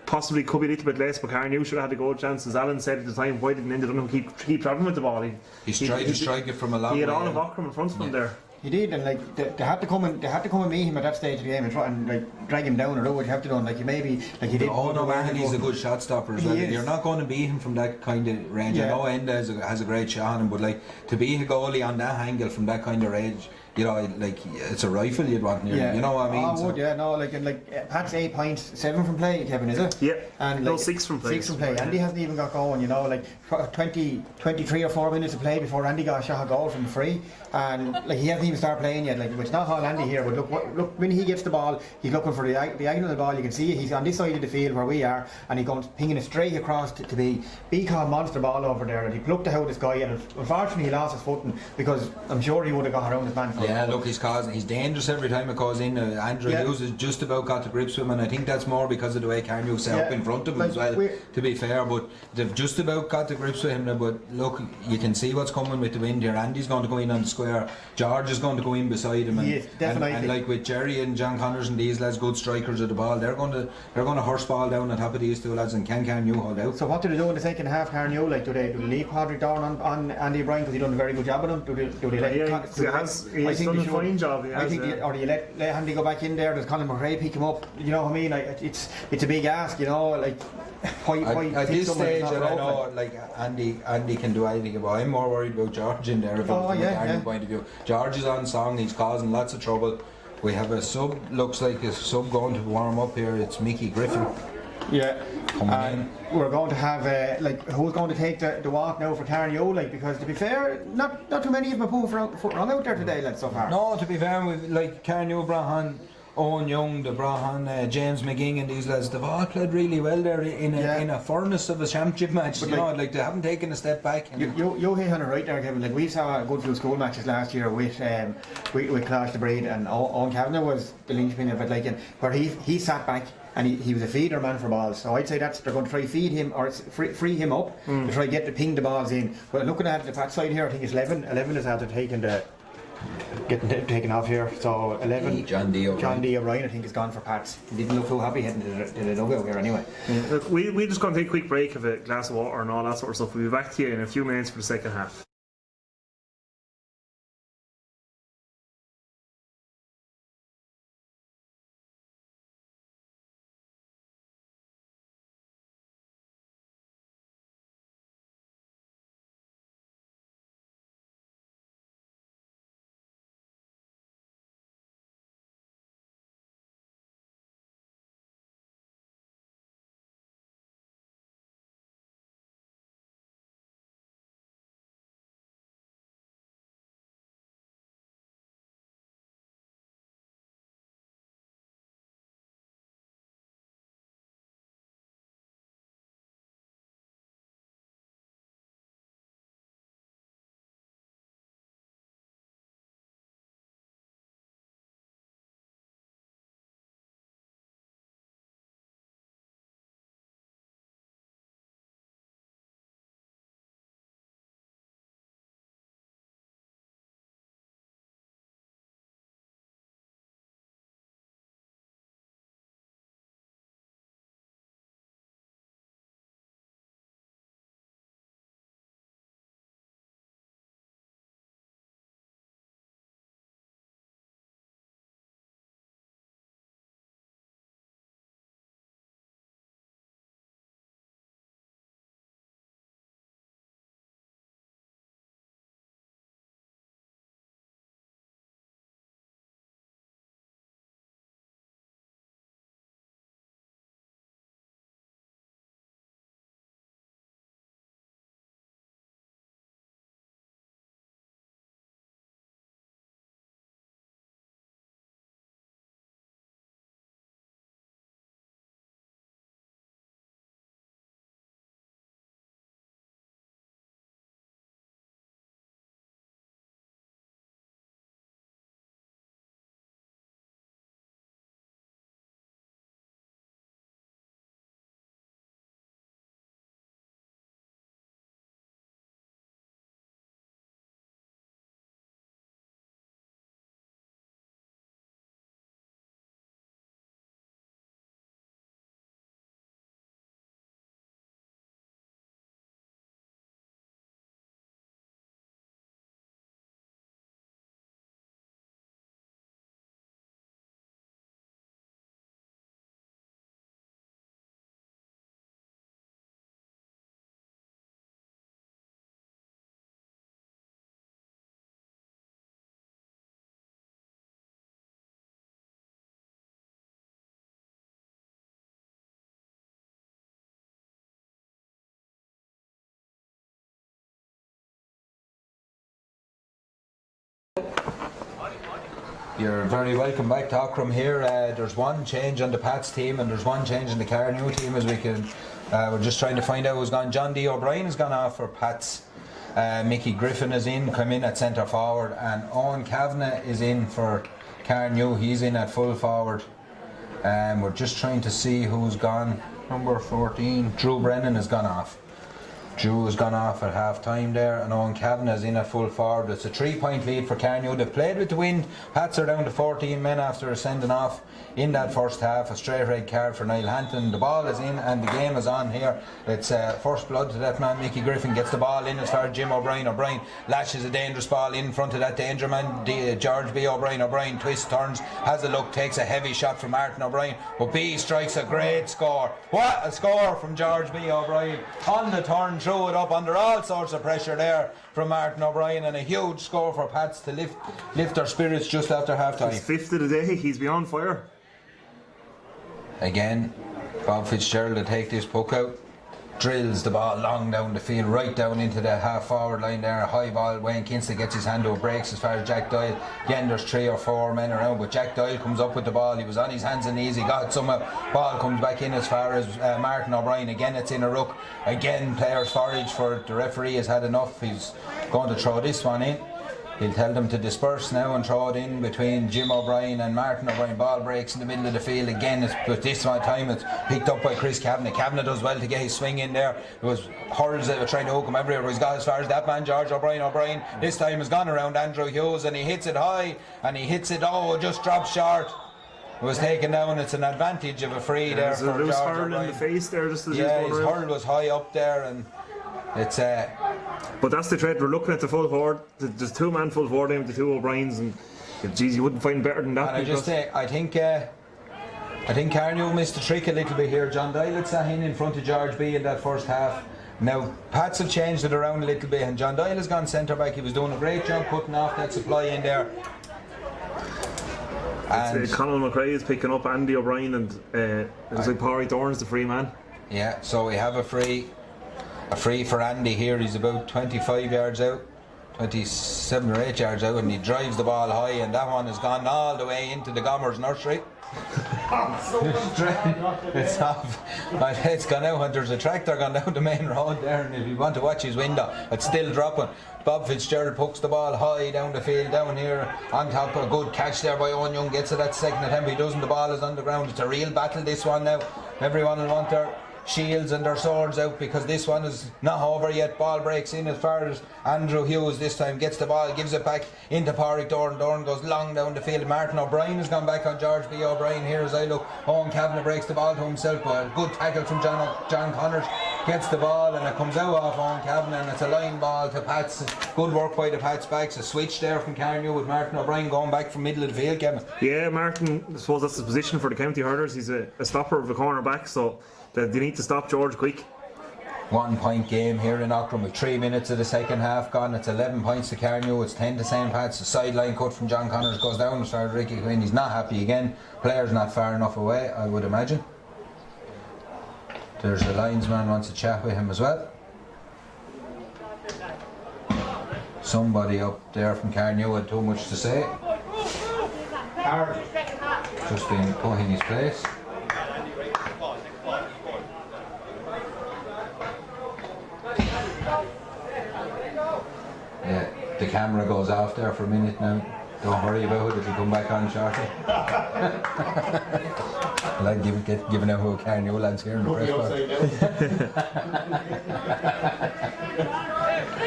Possibly could be a little bit less, but Carnew should have had a goal chance. As Alan said at the time, why didn't Enda Dunham keep travelling with the ball? He's tried to strike it from a long way. He had all of Ockram in front of him there. He did, and like they had to come and meet him at that stage of the game and try and like drag him down or do what you have to do. And like he maybe like he did. Oh no, man, he's a good shot stopper as well. You're not going to beat him from that kind of range. Yeah. I know Enda has a great shot on him, but like to beat a goalie on that angle from that kind of range, you know, like it's a rifle you'd want near. You know what I mean? I would, yeah, no, like Pat's 8 points, 7 from play, Kevin, is it? Yeah, and no, like 6 from play. 6 from play. Andy hasn't even got going, you know, like 23 or 4 minutes of play before Andy got a shot a goal from free, and like he hasn't even started playing yet. Like it's not all Andy here, but look when he gets the ball, he's looking for the diagonal of the ball. You can see he's on this side of the field where we are, and he goes pinging it straight across to be called monster ball over there, and he plucked out this guy, and unfortunately he lost his footing because I'm sure he would have got around his man. Yeah, look, he's dangerous every time it goes in. Andrew Hughes has just about got to grips with him, and I think that's more because of the way Carnew set up in front of him as well, to be fair, but they've just about got to grips with him now. But look, you can see what's coming with the wind here. Andy's going to go in on the square, George is going to go in beside him, and like with Jerry and John Connors and these lads, good strikers of the ball, they're going to horse ball down on top of these two lads, and can Carnew hold out. So what do they do in the second half, Carnew? Like do they leave Padraig Doran on Andy O'Brien because he done a very good job of him? Do they let he's done a fine job. I think or do you let Andy go back in there? Does Colin McRae pick him up? You know what I mean? Like, it's a big ask, you know. Like why at this stage, and I know like Andy can do anything, but I'm more worried about George in there from a point of view. George is on song, he's causing lots of trouble. We have a sub, looks like a sub going to warm up here. It's Mickey Griffin. Yeah, we're going to have like who's going to take the walk now for Carnew? Like, because to be fair, not too many of them put foot wrong out there today, like so far. No, to be fair, we've like Carnew, Brahan, Owen Young, the Brahan, James McGing, and these lads, they've all played really well there in a furnace of a championship match. But you know, like they haven't taken a step back. You hit on it right there, Kevin. Like we saw a good few school matches last year with Clash the Breed, and Owen Kavanagh was the linchpin of it, like where he sat back. And he was a feeder man for balls, so I'd say they're going to try feed him or free him up to try get to ping the balls in. But looking at the Pat side here, I think it's 11 is after getting taken off here. So 11. John D. O'Brien, I think, is gone for Pats. He didn't look too happy heading to the dugout here anyway. Look, we're just going to take a quick break of a glass of water and all that sort of stuff. We'll be back to you in a few minutes for the second half. You're very welcome back to Ockram here. There's one change on the Pats team and there's one change in the Carnew team as we can. We're just trying to find out who's gone. John D. O'Brien has gone off for Pats. Mickey Griffin is come in at centre forward, and Owen Kavanagh is in for Carnew. He's in at full forward. We're just trying to see who's gone. Number 14, Drew Brennan has gone off. Drew has gone off at half time there, and Owen Kavanagh is in at full forward. It's a 3-point lead for Carnew. They've played with the wind. Pats are down to 14 men after sending off in that first half. A straight red card for Niall Hampton. The ball is in and the game is on here. It's first blood to that man. Mickey Griffin gets the ball in as far as Jim O'Brien. O'Brien lashes a dangerous ball in front of that danger man, George B. O'Brien. O'Brien twists, turns, has a look, takes a heavy shot from Martin O'Brien, but B strikes a great score. What a score from George B. O'Brien on the turn. Threw it up under all sorts of pressure there from Martin O'Brien, and a huge score for Pats to lift their spirits just after half time. His 5th of the day, he's beyond fire. Again, Bob Fitzgerald to take this puck out, drills the ball long down the field, right down into the half forward line there. A high ball, Wayne Kinsley gets his hand to it, breaks as far as Jack Doyle. Again, there's 3 or 4 men around, but Jack Doyle comes up with the ball. He was on his hands and knees, he got some ball comes back in as far as Martin O'Brien. Again, it's in a ruck. Again, players forage for it. The referee has had enough. He's going to throw this one in. He'll tell them to disperse now and throw it in between Jim O'Brien and Martin O'Brien. Ball breaks in the middle of the field again, but this one time it's picked up by Chris Kavanagh. Kavanagh does well to get his swing in there. It was hurls that were trying to hook him everywhere. He's got as far as that man, George O'Brien. O'Brien this time has gone around Andrew Hughes and he hits it high and he hits it, just drops short. It was taken down. It's an advantage of a free there for George O'Brien. In the face there, just as his hurl was high up there, and it's but that's the threat. We're looking at the full forward. There's 2-man full forward in with the 2 O'Briens, and geez, you wouldn't find better than that. And I just say, I think Carnew missed the trick a little bit here. John Doyle had sat in front of George B in that first half. Now Pats have changed it around a little bit, and John Doyle has gone centre back. He was doing a great job putting off that supply in there. And Conal McRae is picking up Andy O'Brien, and it's like Parry Thorne's the free man. Yeah, so we have a free for Andy here. He's about 25 yards out, 27 or 8 yards out, and he drives the ball high, and that one has gone all the way into the Gommers nursery. It's off. It's gone out, and there's a tractor gone down the main road there, and if you want to watch his window, it's still dropping. Bob Fitzgerald pucks the ball high down the field, down here on top. A good catch there by Owen Young, gets it at second attempt. He doesn't, the ball is on the ground. It's a real battle, this one now. Everyone will want their shields and their swords out because this one is not over yet. Ball breaks in as far as Andrew Hughes this time gets the ball, gives it back into Pádraig Doran. Doran goes long down the field. Martin O'Brien has gone back on George B. O'Brien here as I look. Owen Kavanagh breaks the ball to himself, but a good tackle from John Connors gets the ball, and it comes out off Owen Kavanagh, and it's a line ball to Pats. Good work by the Pats backs. A switch there from Carnew with Martin O'Brien going back from middle of the field, Kevin. Yeah, Martin, I suppose that's the position for the county hurlers. He's a stopper of the corner back, so they need to stop George quick. 1 point game here in Ockram with 3 minutes of the second half gone. It's 11 points to Carnew, it's 10 to St. Pat's. The sideline cut from John Connors goes down as far as Ricky Quinn. He's not happy again. Player's not far enough away, I would imagine. There's the linesman wants to chat with him as well. Somebody up there from Carnew had too much to say. Just been put in his place. Yeah, the camera goes off there for a minute now. Don't worry about it, it'll come back on shortly. I like giving out who Carnew lads here in the press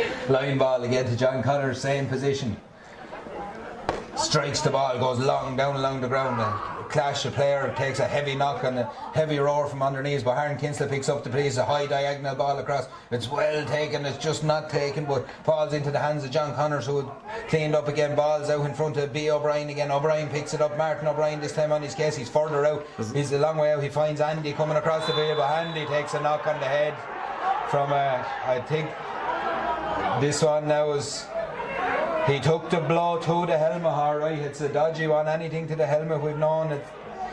box. Line ball again to John Connors, same position. Strikes the ball, goes long down along the ground. Clash, a player takes a heavy knock and a heavy roar from underneath, but Aaron Kinsley picks up the piece, a high diagonal ball across. It's well taken, it's just not taken, but falls into the hands of John Connors, who had cleaned up again. Balls out in front of B. O'Brien again. O'Brien picks it up. Martin O'Brien this time on his case. He's further out. He's a long way out. He finds Andy coming across the field, but Andy takes a knock on the head from I think this one now is. He took the blow to the helmet, alright. It's a dodgy one. Anything to the helmet, we've known it.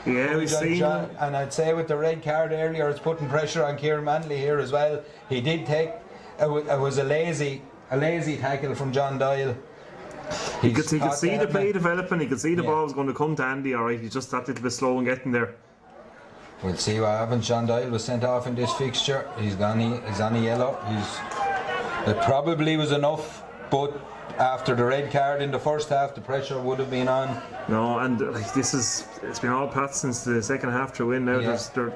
Yeah, we've seen it. And I'd say with the red card earlier, it's putting pressure on Kieran Manley here as well. He did take. It was a lazy tackle from John Doyle. He could see the that, play developing. He could see the ball was going to come to Andy. All right, he's just that little bit slow in getting there. We'll see what happens. John Doyle was sent off in this fixture. He's on a yellow. It probably was enough, but after the red card in the first half, the pressure would have been on. No, and it's been all Pat since the second half through in now. Yeah. They're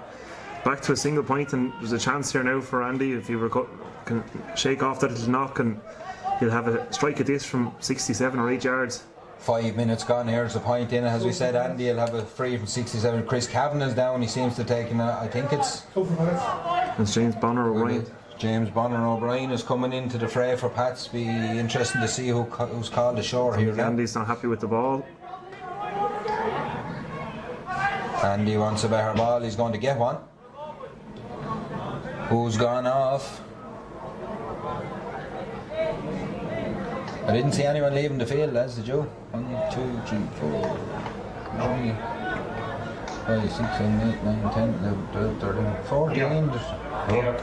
back to a single point, and there's a chance here now for Andy if he can shake off that little knock, and he'll have a strike at this from 67 or 8 yards. 5 minutes gone. Here's the point in it. As we said, Andy will have a free from 67. Chris Kavanagh's down. He seems to have taken I think it's James Bonner O'Brien. James Bonner O'Brien is coming into the fray for Pats. Be interesting to see who's called ashore here now. Andy's not happy with the ball. Andy wants a better ball. He's going to get one. Who's gone off? I didn't see anyone leaving the field, lads, did you? 1, 2, 3, 4, 5, 6, 7, 8, 9, 10, 11, 12, 13, 14.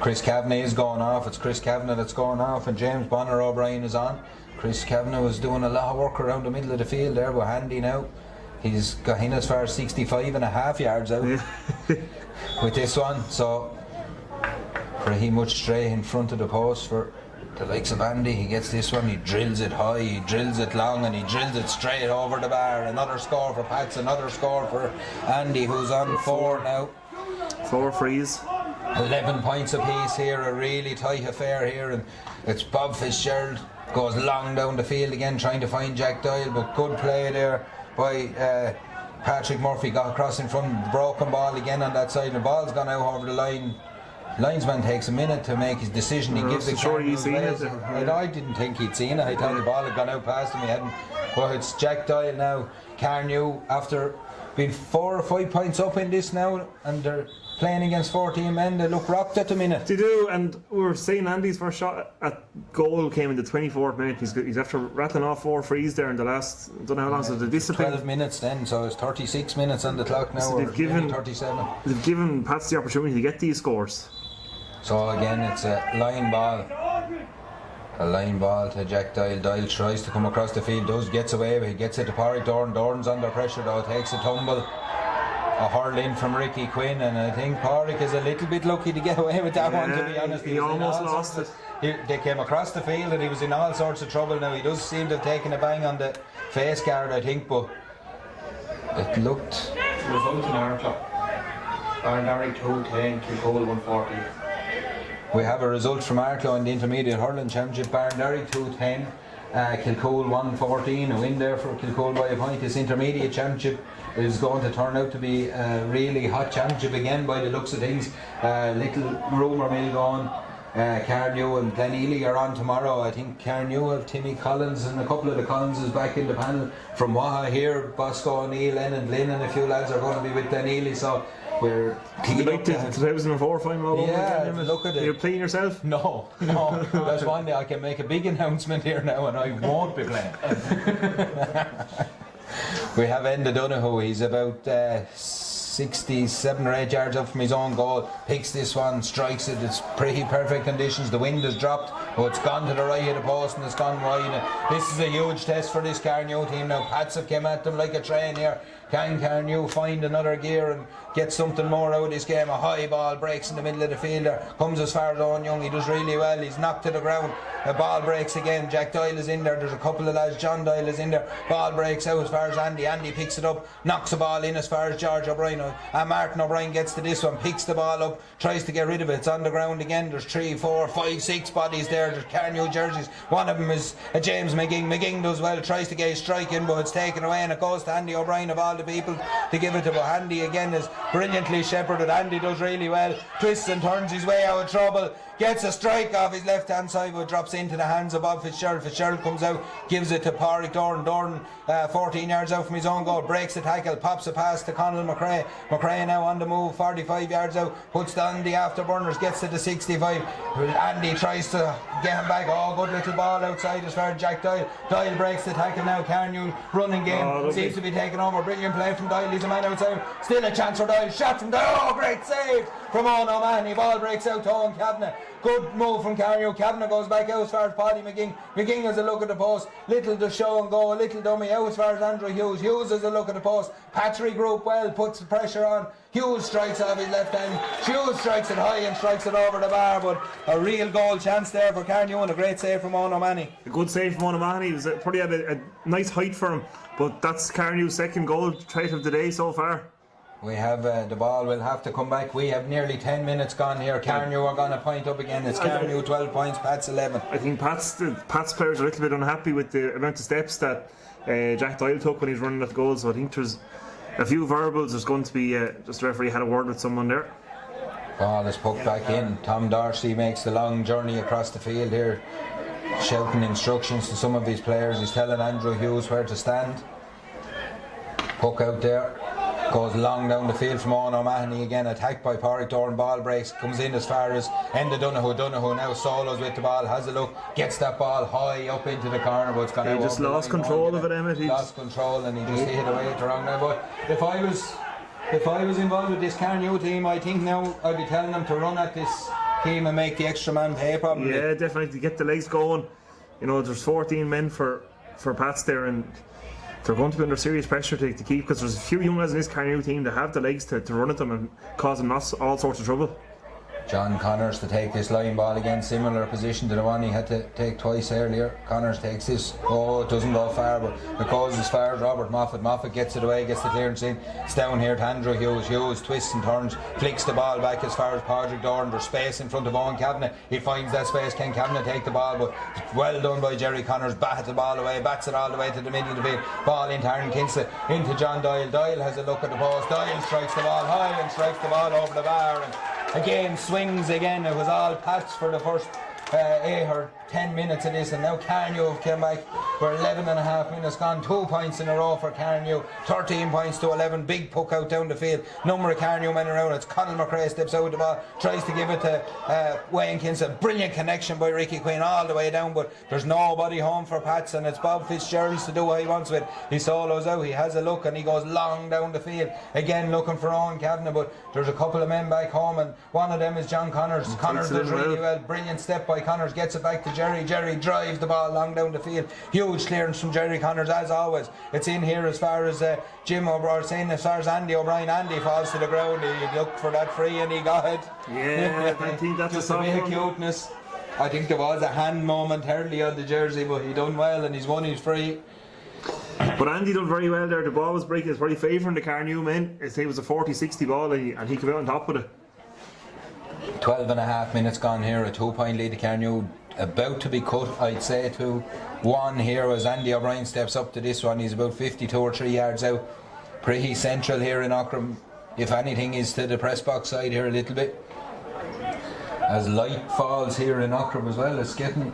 Chris Kavanagh is going off. It's Chris Kavanagh that's going off, and James Bonner O'Brien is on. Chris Kavanagh was doing a lot of work around the middle of the field there with Andy now. He's got in as far as 65.5 yards out with this one. So pretty much straight in front of the post for the likes of Andy. He gets this one, he drills it high, he drills it long, and he drills it straight over the bar. Another score for Pats, another score for Andy, who's on 4 now. 4 frees. 11 points apiece here, a really tight affair here, and it's Bob Fitzgerald goes long down the field again trying to find Jack Doyle, but good play there by Patrick Murphy. Got across in front of the broken ball again on that side, and the ball's gone out over the line. Linesman takes a minute to make his decision. He gives it. Sure, he's seen it. I didn't think he'd seen it. I thought the ball had gone out past him. He hadn't. But it's Jack Doyle now. Carnew, after being 4 or 5 points up in this now, and they're playing against 14 men, they look rocked at the minute. They do, and we were saying Andy's first shot at goal came in the 24th minute. He's after rattling off 4 frees there in the last, I don't know how long, so the discipline. 12 minutes then, so it's 36 minutes on the clock now, So or 37. They've given Pats the opportunity to get these scores. So again, it's a line ball. A line ball to Jack Doyle. Doyle tries to come across the field, gets away, but he gets it to Pádraig Doran. Doran's under pressure though, takes a tumble. A hurl in from Ricky Quinn, and I think Pádraig is a little bit lucky to get away with that one, to be honest. He almost lost it. They came across the field and he was in all sorts of trouble now. He does seem to have taken a bang on the face guard, I think, but it looked... Result in our clock. Barnderry 210, Kilcole 140. We have a result from Arklow in the Intermediate Hurling Championship. Barnderry 210, Kilcole 114. A win there for Kilcole by a point. This Intermediate Championship is going to turn out to be a really hot championship again by the looks of things. Little rumour mill going. Carnew and Glenealy are on tomorrow. I think Carnew have Timmy Collins and a couple of the Collinses back in the panel. From what I hear, Bosco O'Neill, and Lynn and a few lads are going to be with Glenealy, so we're You like the 2004 final all over again? Look at it. You're playing yourself? No. That's one day I can make a big announcement here now, and I won't be playing. We have Enda Donoghue. He's about 67 or 8 yards up from his own goal. Picks this one, strikes it. It's pretty perfect conditions. The wind has dropped, but it's gone to the right of the post and it's gone wide. This is a huge test for this Carnew team now. Pats have come at them like a train here. Can Carnew find another gear and get something more out of this game? A high ball breaks in the middle of the field there. Comes as far as Owen Young. He does really well. He's knocked to the ground. The ball breaks again. Jack Doyle is in there. There's a couple of lads. John Doyle is in there. Ball breaks out as far as Andy. Andy picks it up. Knocks the ball in as far as George O'Brien. Martin O'Brien gets to this one. Picks the ball up. Tries to get rid of it. It's on the ground again. There's 3, 4, 5, 6 bodies there. There's Carnew jerseys. One of them is a James McGing. McGing does well. Tries to get a strike in, but it's taken away, and it goes to Andy O'Brien of all the people to give it to. But Andy again is brilliantly shepherded. Andy does really well. Twists and turns his way out of trouble. Gets a strike off his left hand side, but drops into the hands of Bob Fitzgerald. Fitzgerald comes out, gives it to Pádraig Doran. Doran 14 yards out from his own goal, breaks the tackle, pops a pass to Conal McRae. McRae now on the move, 45 yards out, puts down the afterburners, gets to the 65. Andy tries to get him back. Oh, good little ball outside as far as Jack Doyle. Doyle breaks the tackle now. Carnew running game seems to be taken over. Brilliant play from Doyle. He's a man outside. Still a chance for Doyle. Shot from Doyle. Oh, great save from Owen O'Mahony. Ball breaks out to Owen Kavanagh. Good move from Carnew. Kavanagh goes back out as far as Paddy McGing. McGing has a look at the post. Little to show and go. A little dummy out as far as Andrew Hughes. Hughes has a look at the post. Patrick group well, puts the pressure on. Hughes strikes off his left hand. Hughes strikes it high and strikes it over the bar, but a real goal chance there for Carnew and a great save from Eoin O'Mahony. A good save from O'Mahony. He was probably had a nice height for him, but that's Carnew's second goal threat of the day so far. We have the ball will have to come back. We have nearly 10 minutes gone here. Carnew are going to point up again. It's Carnew 12 points, Pat's 11. I think Pat's players are a little bit unhappy with the amount of steps that Jack Doyle took when he's running at the goal, so I think there's a few verbals. There's going to be just the referee had a word with someone there. Ball is poked back in. Tom Dorsey makes the long journey across the field here, shouting instructions to some of his players. He's telling Andrew Hughes where to stand. Puck out there. Goes long down the field from Eoin O'Mahony again, attacked by Pádraig Doran. Ball breaks, comes in as far as Enda Donoghue. Donoghue now solos with the ball, has a look, gets that ball high up into the corner, but it's gone out. He just lost control of it, Emmett. He lost control and he just hit away at the wrong way. But if I was involved with this Carnew team, I think now I'd be telling them to run at this team and make the extra man pay probably. Yeah, definitely, to get the legs going. You know, there's 14 men for Pats there, and they're going to be under serious pressure to keep, because there's a few young lads in this Carnew team that have the legs to run at them and cause them all sorts of trouble. John Connors to take this line ball again, similar position to the one he had to take twice earlier. Connors takes this, it doesn't go far, but it goes as far as Robert Moffat. Moffat gets it away, gets the clearance in. It's down here to Andrew Hughes. Hughes twists and turns, flicks the ball back as far as Pádraig Doran. There's space in front of Eoin Kavanagh. He finds that space. Can Kavanagh take the ball? But well done by Jerry Connors. Bats the ball away, bats it all the way to the middle of the field. Ball into Aaron Kinsey, into John Doyle. Doyle has a look at the post. Doyle strikes the ball high and strikes the ball over the bar. And again, swings again. It was all Pats for the first 8 or 10 minutes of this, and now Carnew have come back. We're 11 and a half minutes gone. 2 points in a row for Carnew. 13 points to 11. Big puck out down the field. Number of Carnew men around. It's Conal McRae steps out with the ball, tries to give it to Wayne Kinsey. Brilliant connection by Ricky Quinn all the way down, but there's nobody home for Pats, and it's Bob Fitzgerald's to do what he wants with it. He solos out, he has a look, and he goes long down the field again looking for Eoin Kavanagh, but there's a couple of men back home, and one of them is John Connors. Connors does really well. Brilliant step by Connors, gets it back to Jerry. Jerry drives the ball long down the field. Huge clearance from Jerry Connors as always. It's in here as far as Jim O'Brien, saying as far as Andy O'Brien. Andy falls to the ground. He looked for that free and he got it. Yeah, I think that's just a bit of cuteness. I think there was a hand momentarily on the jersey, but he done well and he's won his free. But Andy done very well there. The ball was breaking. It's very favouring the Carnew men. It was a 40-60 ball and he came out on top with it. 12 and a half minutes gone here. A 2-point lead to Carnew. About to be cut, I'd say, to 1 here as Andy O'Brien steps up to this one. He's about 52 or 3 yards out. Pretty central here in Ockram. If anything, is to the press box side here a little bit. As light falls here in Ockram as well. It's getting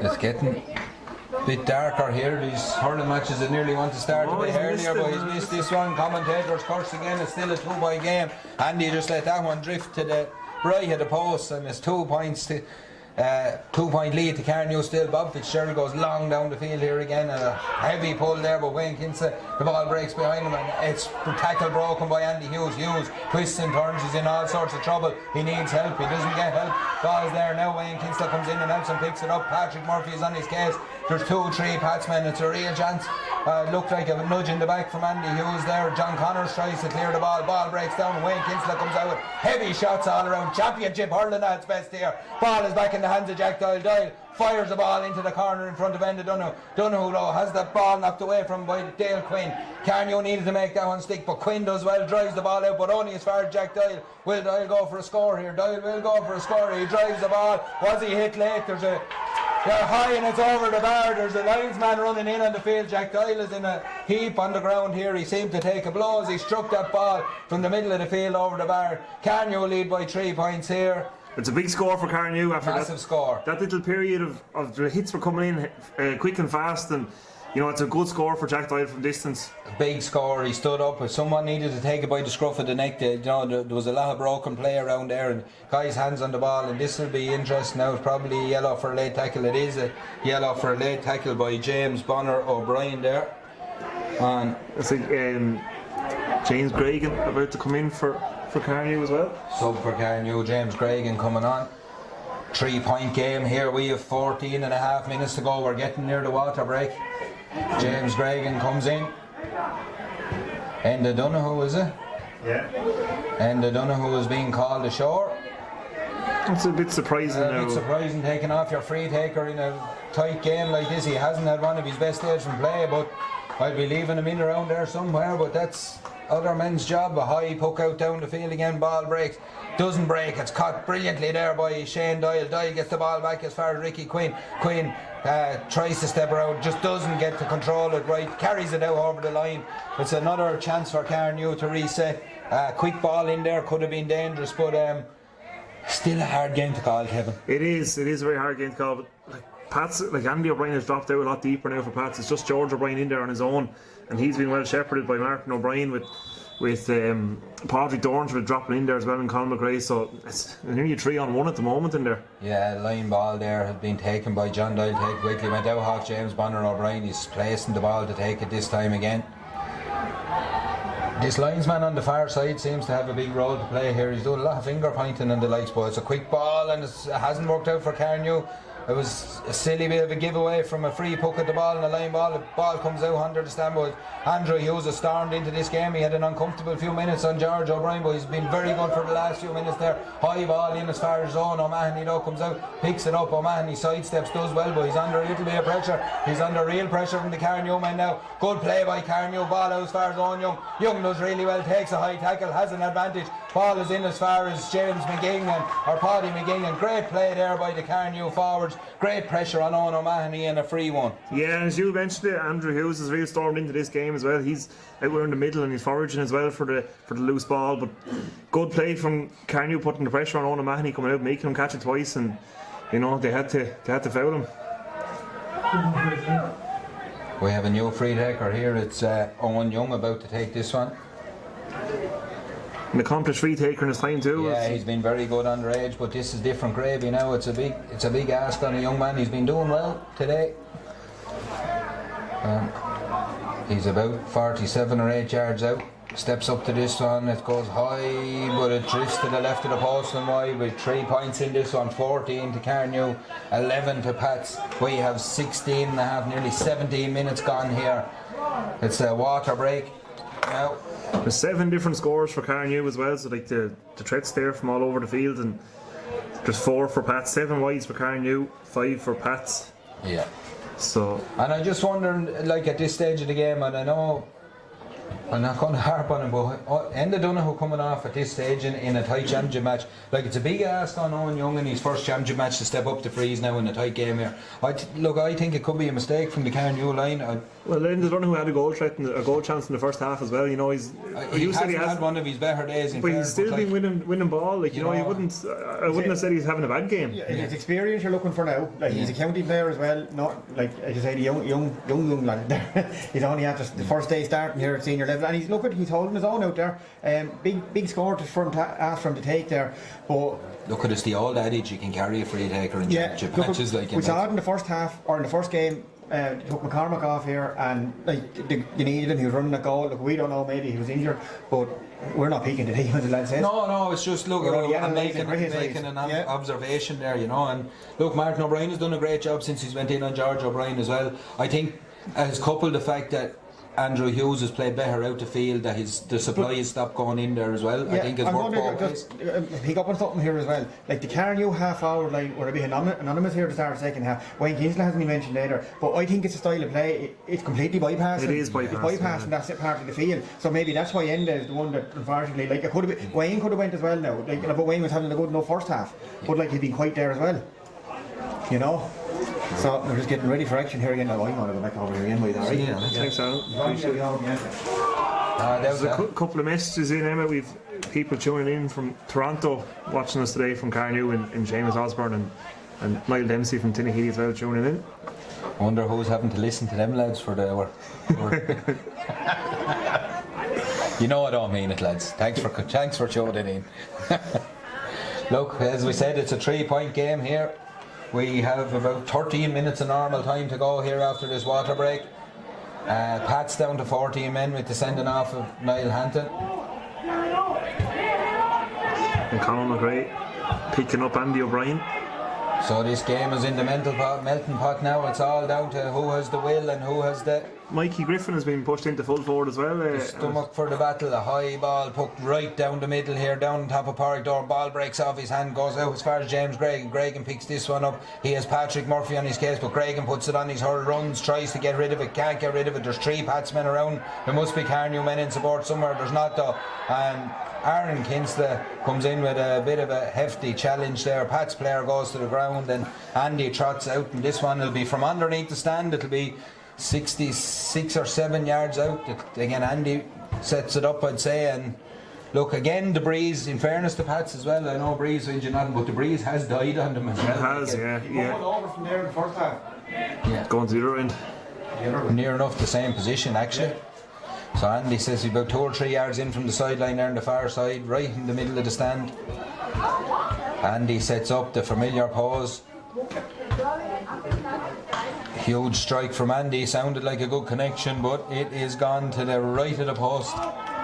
a bit darker here. These hurling matches that nearly want to start a bit earlier, but he's missed this one. Commentators curse again. It's still a 2-point game. Andy just let that one drift to the right of the post, and it's 2 points to 2-point lead to Carnew still. Bob Fitzgerald goes long down the field here again, and a heavy pull there by Wayne Kinsey. The ball breaks behind him and it's tackle broken by Andy Hughes. Hughes twists and turns, he's in all sorts of trouble. He needs help, he doesn't get help. Ball's there now. Wayne Kinsey comes in and helps and picks it up. Patrick Murphy is on his case. There's 2-3 Patsmen. It's a real chance. Looked like a nudge in the back from Andy Hughes there. John Connors tries to clear the ball. Ball breaks down. Wayne Kinsey comes out with heavy shots all around. Championship hurling at its best here. Ball is back in the hands of Jack Doyle. Doyle fires the ball into the corner in front of Enda Donoghue. Donoghue though has that ball knocked away from by Dale Quinn. Carnew needed to make that one stick, but Quinn does well, drives the ball out, but only as far as Jack Doyle. Will Doyle go for a score here? Doyle will go for a score. He drives the ball. Was he hit late? They're high and it's over the bar. There's a linesman running in on the field. Jack Doyle is in a heap on the ground here. He seemed to take a blow as he struck that ball from the middle of the field over the bar. Carnew lead by 3 points here. It's a big score for Carnew after massive score. That little period of the hits were coming in quick and fast, and you know, it's a good score for Jack Doyle from distance. A big score. He stood up. If someone needed to take it by the scruff of the neck, there was a lot of broken play around there, and guys' hands on the ball. And this will be interesting now. It's probably a yellow for a late tackle. It is a yellow for a late tackle by James Bonner O'Brien there. And I think James Gregan about to come in for for Carnew as well. Sub for Carnew, James Gregan coming on. 3-point game here. We have 14 and a half minutes to go. We're getting near the water break. James Gregan comes in. Enda Donoghue, is it? Yeah. Enda Donoghue is being called ashore. It's a bit surprising now. A bit surprising taking off your free taker in a tight game like this. He hasn't had one of his best days from play, but I'll be leaving him in around there somewhere. But that's other men's job. A high puck out down the field again. Ball breaks. Doesn't break. It's caught brilliantly there by Shane Doyle. Doyle gets the ball back as far as Ricky Quinn. Quinn tries to step around, just doesn't get to control it right. Carries it out over the line. It's another chance for Carnew to reset. Quick ball in there, could have been dangerous, but still a hard game to call, Kevin. It is a very hard game to call, but Pat's, Andy O'Brien has dropped out a lot deeper now for Pats. It's just George O'Brien in there on his own, and he's been well shepherded by Martin O'Brien with Padraig Dornsford dropping in there as well, and Colin McRae, so it's nearly 3-on-1 at the moment in there. Yeah, line ball there had been taken by John Doyle, take quickly, went out half James Bonner O'Brien. He's placing the ball to take it this time again. This linesman on the far side seems to have a big role to play here. He's doing a lot of finger pointing and the likes, but it's a quick ball and it hasn't worked out for Carnew. It was a silly bit of a giveaway from a free puck at the ball and a line ball. The ball comes out under the stand, but Andrew Hughes has stormed into this game. He had an uncomfortable few minutes on George O'Brien, but he's been very good for the last few minutes there. High ball in as far as zone. O'Mahony though comes out, picks it up. O'Mahony sidesteps, does well, but he's under a little bit of pressure. He's under real pressure from the Carnew men now. Good play by Carnew. Ball out as far as Owen Young. Young does really well, takes a high tackle, has an advantage. Ball is in as far as James McGing or Paddy McGing, and great play there by the Carnew forwards. Great pressure on Owen O'Mahony and a free one. Yeah, and as you mentioned it, Andrew Hughes has really stormed into this game as well. He's out there in the middle and he's foraging as well for the loose ball. But good play from Carnew, putting the pressure on Owen O'Mahony, coming out, making him catch it twice, and they had to foul him. We have a new free taker here. It's Owen Young about to take this one. An accomplished free taker in his time too. Yeah, he's been very good underage, but this is different gravy now. It's a big ask on a young man. He's been doing well today. He's about 47 or 8 yards out. Steps up to this one. It goes high, but it drifts to the left of the post and wide with 3 points in this one. 14 to Carnew, 11 to Pats. We have 16 and a half, nearly 17 minutes gone here. It's a water break now. There's 7 different scores for Carnew as well, so the threats there from all over the field, and there's 4 for Pats, 7 wides for Carnew, 5 for Pats. Yeah. So. And I just wonder, at this stage of the game, and I know I'm not going to harp on him, but Enda Donoghue coming off at this stage in a tight championship match, it's a big ask on Owen Young in his first championship match to step up to freeze now in a tight game here. I think it could be a mistake from the Carnew line. Well, Enda Donoghue had a goal threat and a goal chance in the first half as well. He hasn't had one of his better days. But he's still been winning ball. I wouldn't have said he's having a bad game. Yeah, his experience you're looking for now. He's a county player as well. Not as you say, the young lad there. He's only at the first day starting here at senior level, and he's holding his own out there. Big score to ask for him to take there. But look, it's the old adage: you can carry a free taker in championship matches. We saw it in the first half or in the first game. Took McCormack off here, and you needed him. He was running a goal. Look, we don't know, maybe he was injured, but we're not peaking today, as the lad says. No, it's just I'm making an observation there, and look, Martin O'Brien has done a great job since he's went in on George O'Brien as well. I think has coupled the fact that Andrew Hughes has played better out the field, that the supply has stopped going in there as well. I think it's worked both ways. Pick up on something here as well. The Carnew half hour line were a bit anonymous here to start the second half. Wayne Kingsley hasn't been mentioned later, but I think it's a style of play. It's completely bypassed. It is bypassed. It's bypassing that part of the field. So maybe that's why Enda is the one that unfortunately it could have been. Wayne could have went as well now. But Wayne was having a good enough first half, but he'd been quite there as well. So we're just getting ready for action here again. Now I'm going to go back over here again. Thanks, Alan. There's a couple of messages in, Emma. We've people tuning in from Toronto watching us today from Carnew and Seamus Osborne and Niall Dempsey from Tinahely as well tuning in. I wonder who's having to listen to them lads for the hour. You know I don't mean it, lads. Thanks for tuning in. Look, as we said, it's a 3-point game here. We have about 13 minutes of normal time to go here after this water break. Pat's down to 14 men with the sending off of Niall Hanton. And Conor McRae picking up Andy O'Brien. So this game is in the melting pot now. It's all down to who has the will and who has the Mikey Griffin has been pushed into full forward as well. stomach for the battle. A high ball poked right down the middle here, down on top of Pádraig Doran. Ball breaks off his hand, goes out as far as James Gregan. Gregan picks this one up. He has Patrick Murphy on his case, but Gregan puts it on his hurl, runs, tries to get rid of it, can't get rid of it. There's 3 Patsmen around. There must be Carnew men in support somewhere. There's not though. And Aaron Kinsley comes in with a bit of a hefty challenge there. Pat's player goes to the ground and Andy trots out, and this one will be from underneath the stand. It'll be 66 or 7 yards out. Again, Andy sets it up, I'd say, and look, again, the breeze, in fairness to Pats as well, I know breeze wins you nothing, but the breeze has died on them as well. It has, yeah. Over from there in the first half. Yeah. Going to the other end. Near enough the same position, actually. So Andy says he's about 2 or 3 yards in from the sideline there on the far side, right in the middle of the stand. Andy sets up the familiar pose. Huge strike from Andy, sounded like a good connection, but it is gone to the right of the post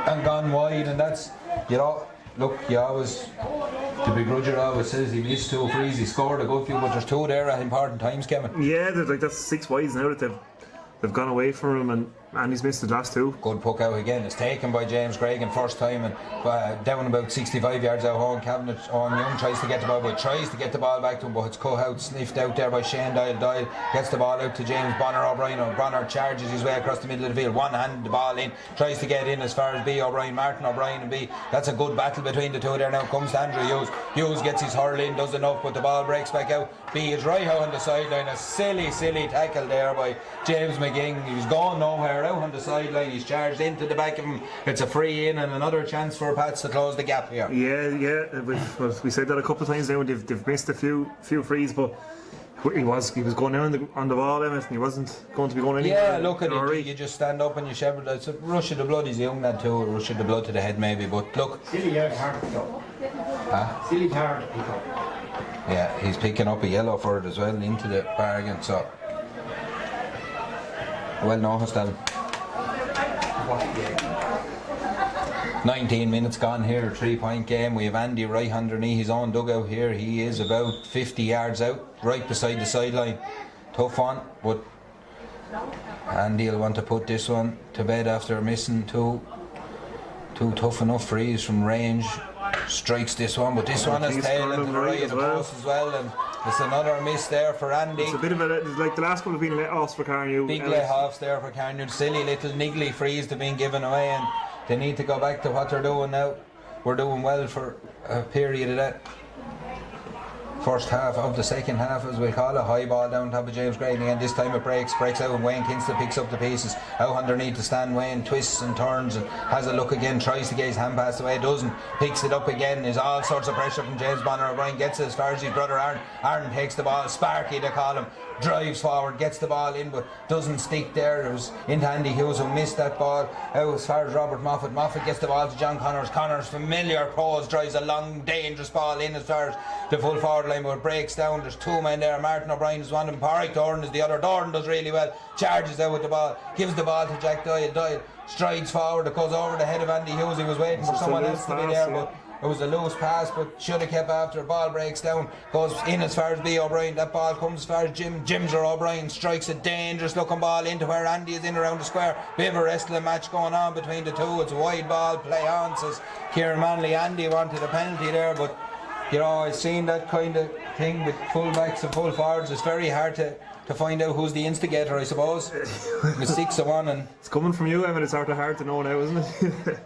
and gone wide, and that's, you know, look, you always, the begrudger always says he missed 2 frees, he scored a good few, but there's 2 there at important times, Kevin. Yeah, that's 6 wides now that they've gone away from him, and Andy's missed the last 2. Good puck out again. It's taken by James Gregan first time, and down about 65 yards out. Owen Cabinet, Owen Young tries to get the ball, but tries to get the ball back to him, but it's cut out, sniffed out there by Shane Doyle. Doyle gets the ball out to James Bonner O'Brien. O'Brien charges his way across the middle of the field, one hand the ball in, tries to get in as far as B. O'Brien, Martin O'Brien and B. That's a good battle between the 2 there. Now comes to Andrew Hughes. Hughes gets his hurl in, does enough, but the ball breaks back out. B is right out on the sideline. A silly tackle there by James McGing. He was going nowhere out on the sideline. He's charged into the back of him. It's a free in and another chance for Pats to close the gap here. Yeah. We said that a couple of times now. They've missed a few frees, but he was going down on the ball, Emmett, and he wasn't going to be going anywhere. Yeah, look at it. You just stand up and you shepherd. It's a rush of the blood. He's a young lad too. A rush of the blood to the head maybe, but look. Silly yard hard to pick up. Silly hard to pick up. Yeah, he's picking up a yellow for it as well into the bargain. So well noticed, Alan. 19 minutes gone here, a 3-point game. We have Andy right underneath his own dugout here. He is about 50 yards out, right beside the sideline. Tough one, but Andy will want to put this one to bed after missing two tough enough frees from range. Strikes this one, but this one is tail into the right of the post as well, and it's another miss there for Andy. It's a bit of like the last couple have been let-offs for Carnew. Big let-offs there for Carnew. Silly little niggly frees to being given away, and they need to go back to what they're doing now. We're doing well for a period of that first half of the second half, as we call it. High ball down top of James Gregan again. This time it breaks out, and Wayne Kinsley picks up the pieces out underneath the stand. Wayne twists and turns and has a look again, tries to get his hand passed away, doesn't, picks it up again. There's all sorts of pressure from James Bonner O'Brien, gets it as far as his brother Aaron. Aaron takes the ball, Sparky they call him, drives forward, gets the ball in, but doesn't stick there. It was into Andy Hughes, who missed that ball out as far as Robert Moffat. Moffat gets the ball to John Connors. Connors, familiar pose, drives a long dangerous ball in as far as the full forward line, but it breaks down. There's 2 men there. Martin O'Brien is one of them, Pádraig Doran is the other. Doran does really well, charges out with the ball, gives the ball to Jack Doyle. Doyle strides forward, it goes over the head of Andy Hughes. He was waiting for someone else to be there, but it was a loose pass, but should have kept after. Ball breaks down, goes in as far as B. O'Brien. That ball comes as far as Jim's or O'Brien strikes a dangerous looking ball into where Andy is in around the square. Bit of a wrestling match going on between the 2. It's a wide ball, play on, says Kieran Manley. Andy wanted a penalty there, but you know, I've seen that kind of thing with full backs and full forwards. It's very hard to find out who's the instigator, I suppose. With 6-1, and it's coming from you, Evan. It's sort of hard to know now, isn't it?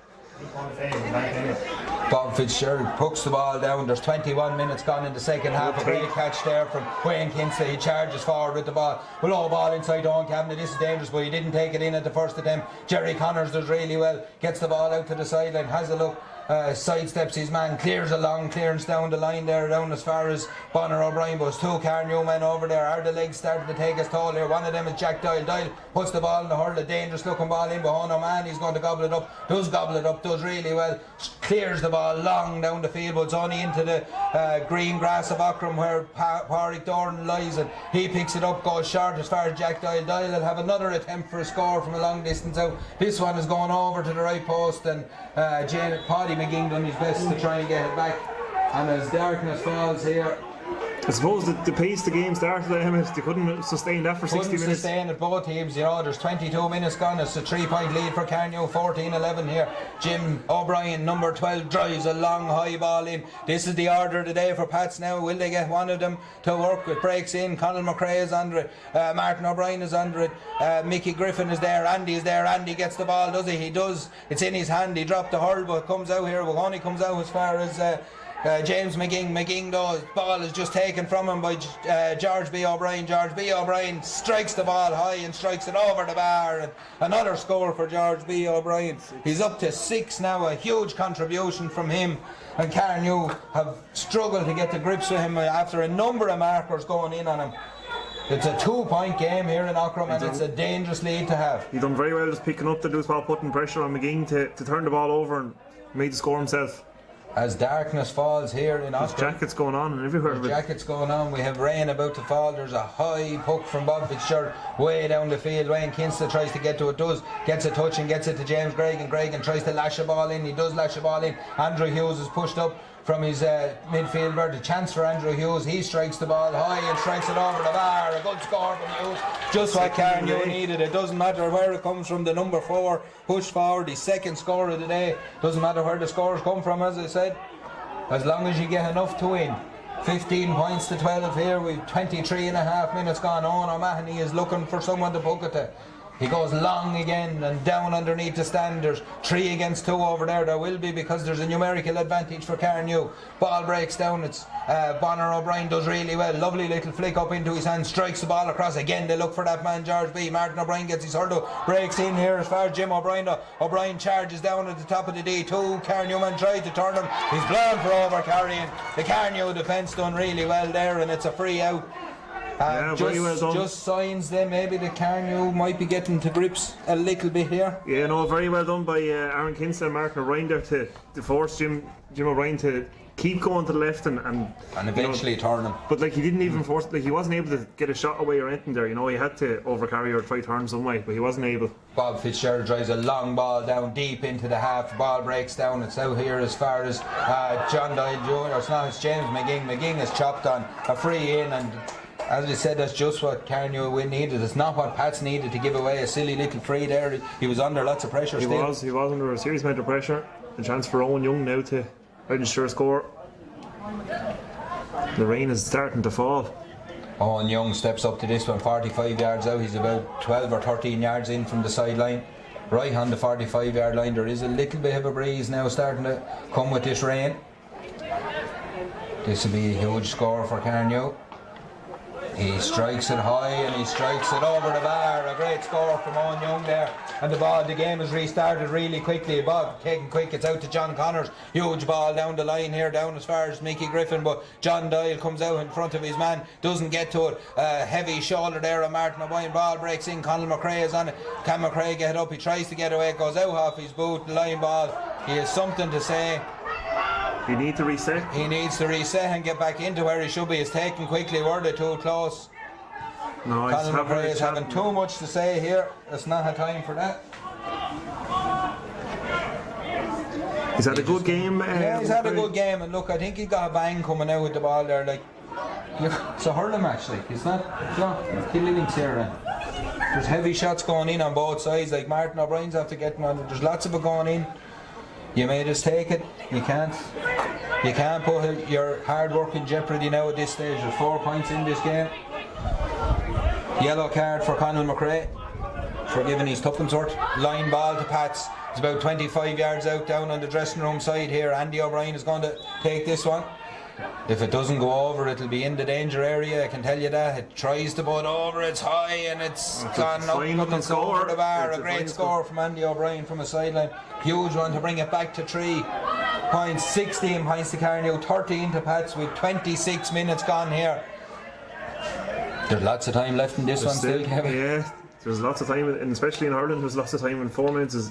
Bob Fitzgerald pucks the ball down. There's 21 minutes gone in the second half. A great catch there from Wayne Kinsley. He charges forward with the ball. A low ball inside Owen Cabinet. This is dangerous, but he didn't take it in at the first attempt. Jerry Connors does really well. Gets the ball out to the sideline. Has a look. Sidesteps his man, clears a long clearance down the line there, down as far as Bonner O'Brien, but 2 Carnew men over there. Are the legs starting to take his toll here? One of them is Jack Doyle. Doyle puts the ball in the hurl, a dangerous looking ball in behind. Oh man, he's going to gobble it up. Does gobble it up, does really well. Clears the ball long down the field, but it's only into the green grass of Ockram where Pádraig Doran lies, and he picks it up, goes short as far as Jack Doyle. Doyle will have another attempt for a score from a long distance out. This one is going over to the right post, and Paddy McGing done his best to try and get it back. And as darkness falls here, I suppose the pace the game started at Emmets, they couldn't sustain that for 60 couldn't minutes. sustain it, both teams. There's 22 minutes gone. It's a 3-point lead for Carnew, 14-11 here. Jim O'Brien, number 12, drives a long high ball in. This is the order of the day for Pats now. Will they get one of them to work with? Breaks in. Conal McRae is under it. Martin O'Brien is under it. Mickey Griffin is there. Andy is there. Andy gets the ball, does he? He does. It's in his hand. He dropped the hurl, but comes out here. Only comes out as far as James McGing. McGing, though, ball is just taken from him by George B. O'Brien. George B. O'Brien strikes the ball high and strikes it over the bar. And another score for George B. O'Brien. He's up to 6 now, a huge contribution from him. And Carnew have struggled to get to grips with him after a number of markers going in on him. It's a 2-point game here in Ockram, and it's a dangerous lead to have. He done very well just picking up the loose ball, putting pressure on McGing to turn the ball over and made the score himself. As darkness falls here in There's Ockram. jackets going on and everywhere. There's jackets going on. We have rain about to fall. There's a high puck from Bob Fitzgerald way down the field. Wayne Kinsta tries to get to it, gets a touch and gets it to James Gregg, and Gregg tries to lash the ball in. He does lash the ball in. Andrew Hughes is pushed up from his midfielder. The chance for Andrew Hughes. He strikes the ball high and strikes it over the bar. A good score from Hughes. Just what Carnew needed. It doesn't matter where it comes from. The number 4 push forward, the second score of the day. Doesn't matter where the scores come from, as I said. As long as you get enough to win. 15 points to 12 here. We've 23 and a half minutes gone on. O'Mahony is looking for someone to book it to. He goes long again and down underneath the stand. There's 3 against 2 over there. There will be, because there's a numerical advantage for Carnew. Ball breaks down. It's Bonner O'Brien does really well. Lovely little flick up into his hand. Strikes the ball across. Again, they look for that man, George B. Martin O'Brien gets his hurdle. Breaks in here as far as Jim O'Brien. O'Brien charges down at the top of the D2. Carnew man tried to turn him. He's blown for over carrying. The Carnew defence done really well there, and it's a free out. Very well done. Just signs then maybe the Carnew might be getting to grips a little bit here. Yeah, no, very well done by Aaron Kinson and Martin O'Brien there to force Jim O'Brien to keep going to the left and eventually turn him. But he didn't even force, he wasn't able to get a shot away or anything there. He had to overcarry or try turn some way, but he wasn't able. Bob Fitzgerald drives a long ball down deep into the half. The ball breaks down. It's out here as far as John Doyle Jr. It's not, it's James McGing. McGing is chopped on a free in, and as I said, that's just what Carnew needed. It's not what Pats needed to give away a silly little free there. He was under lots of pressure He was under a serious amount of pressure. A chance for Owen Young now to register a score. The rain is starting to fall. Owen Young steps up to this one, 45 yards out. He's about 12 or 13 yards in from the sideline. Right on the 45-yard line. There is a little bit of a breeze now starting to come with this rain. This will be a huge score for Carnew. He strikes it high and he strikes it over the bar. A great score from Owen Young there. And the game is restarted really quickly. Bob taking quick, it's out to John Connors. Huge ball down the line here, down as far as Mickey Griffin, but John Doyle comes out in front of his man, doesn't get to it. Heavy shoulder there on Martin O'Brien. Ball breaks in, Conal McRae is on it. Can McRae get up? He tries to get away, it goes out off his boot, line ball. He has something to say. You need to reset. He needs to reset and get back into where he should be. He's taken quickly, were they too close? No, Conal McRae is having too much to say here. It's not a time for that. He's had a good game. Yeah, he's had a good game, and look, I think he got a bang coming out with the ball there. It's a hurling match, it's not Killings here. There's heavy shots going in on both sides. Martin O'Brien's after getting on. There's lots of it going in. You may just take it. You can't put your hard work in jeopardy now at this stage. There's 4 points in this game. Yellow card for Conal McRae for giving his tuppence worth. Line ball to Pats. It's about 25 yards out down on the dressing room side here. Andy O'Brien is going to take this one. If it doesn't go over, it'll be in the danger area, I can tell you that. It tries to put over, it's high and it's gone up and it's over the bar. A great score from Andy O'Brien from a sideline. Huge one to bring it back to 3 points. 16 points to Carnew, 13 to Pats with 26 minutes gone here. There's lots of time left in this one still, Kevin. Yeah, there's lots of time, and especially in Ireland, there's lots of time, and 4 minutes is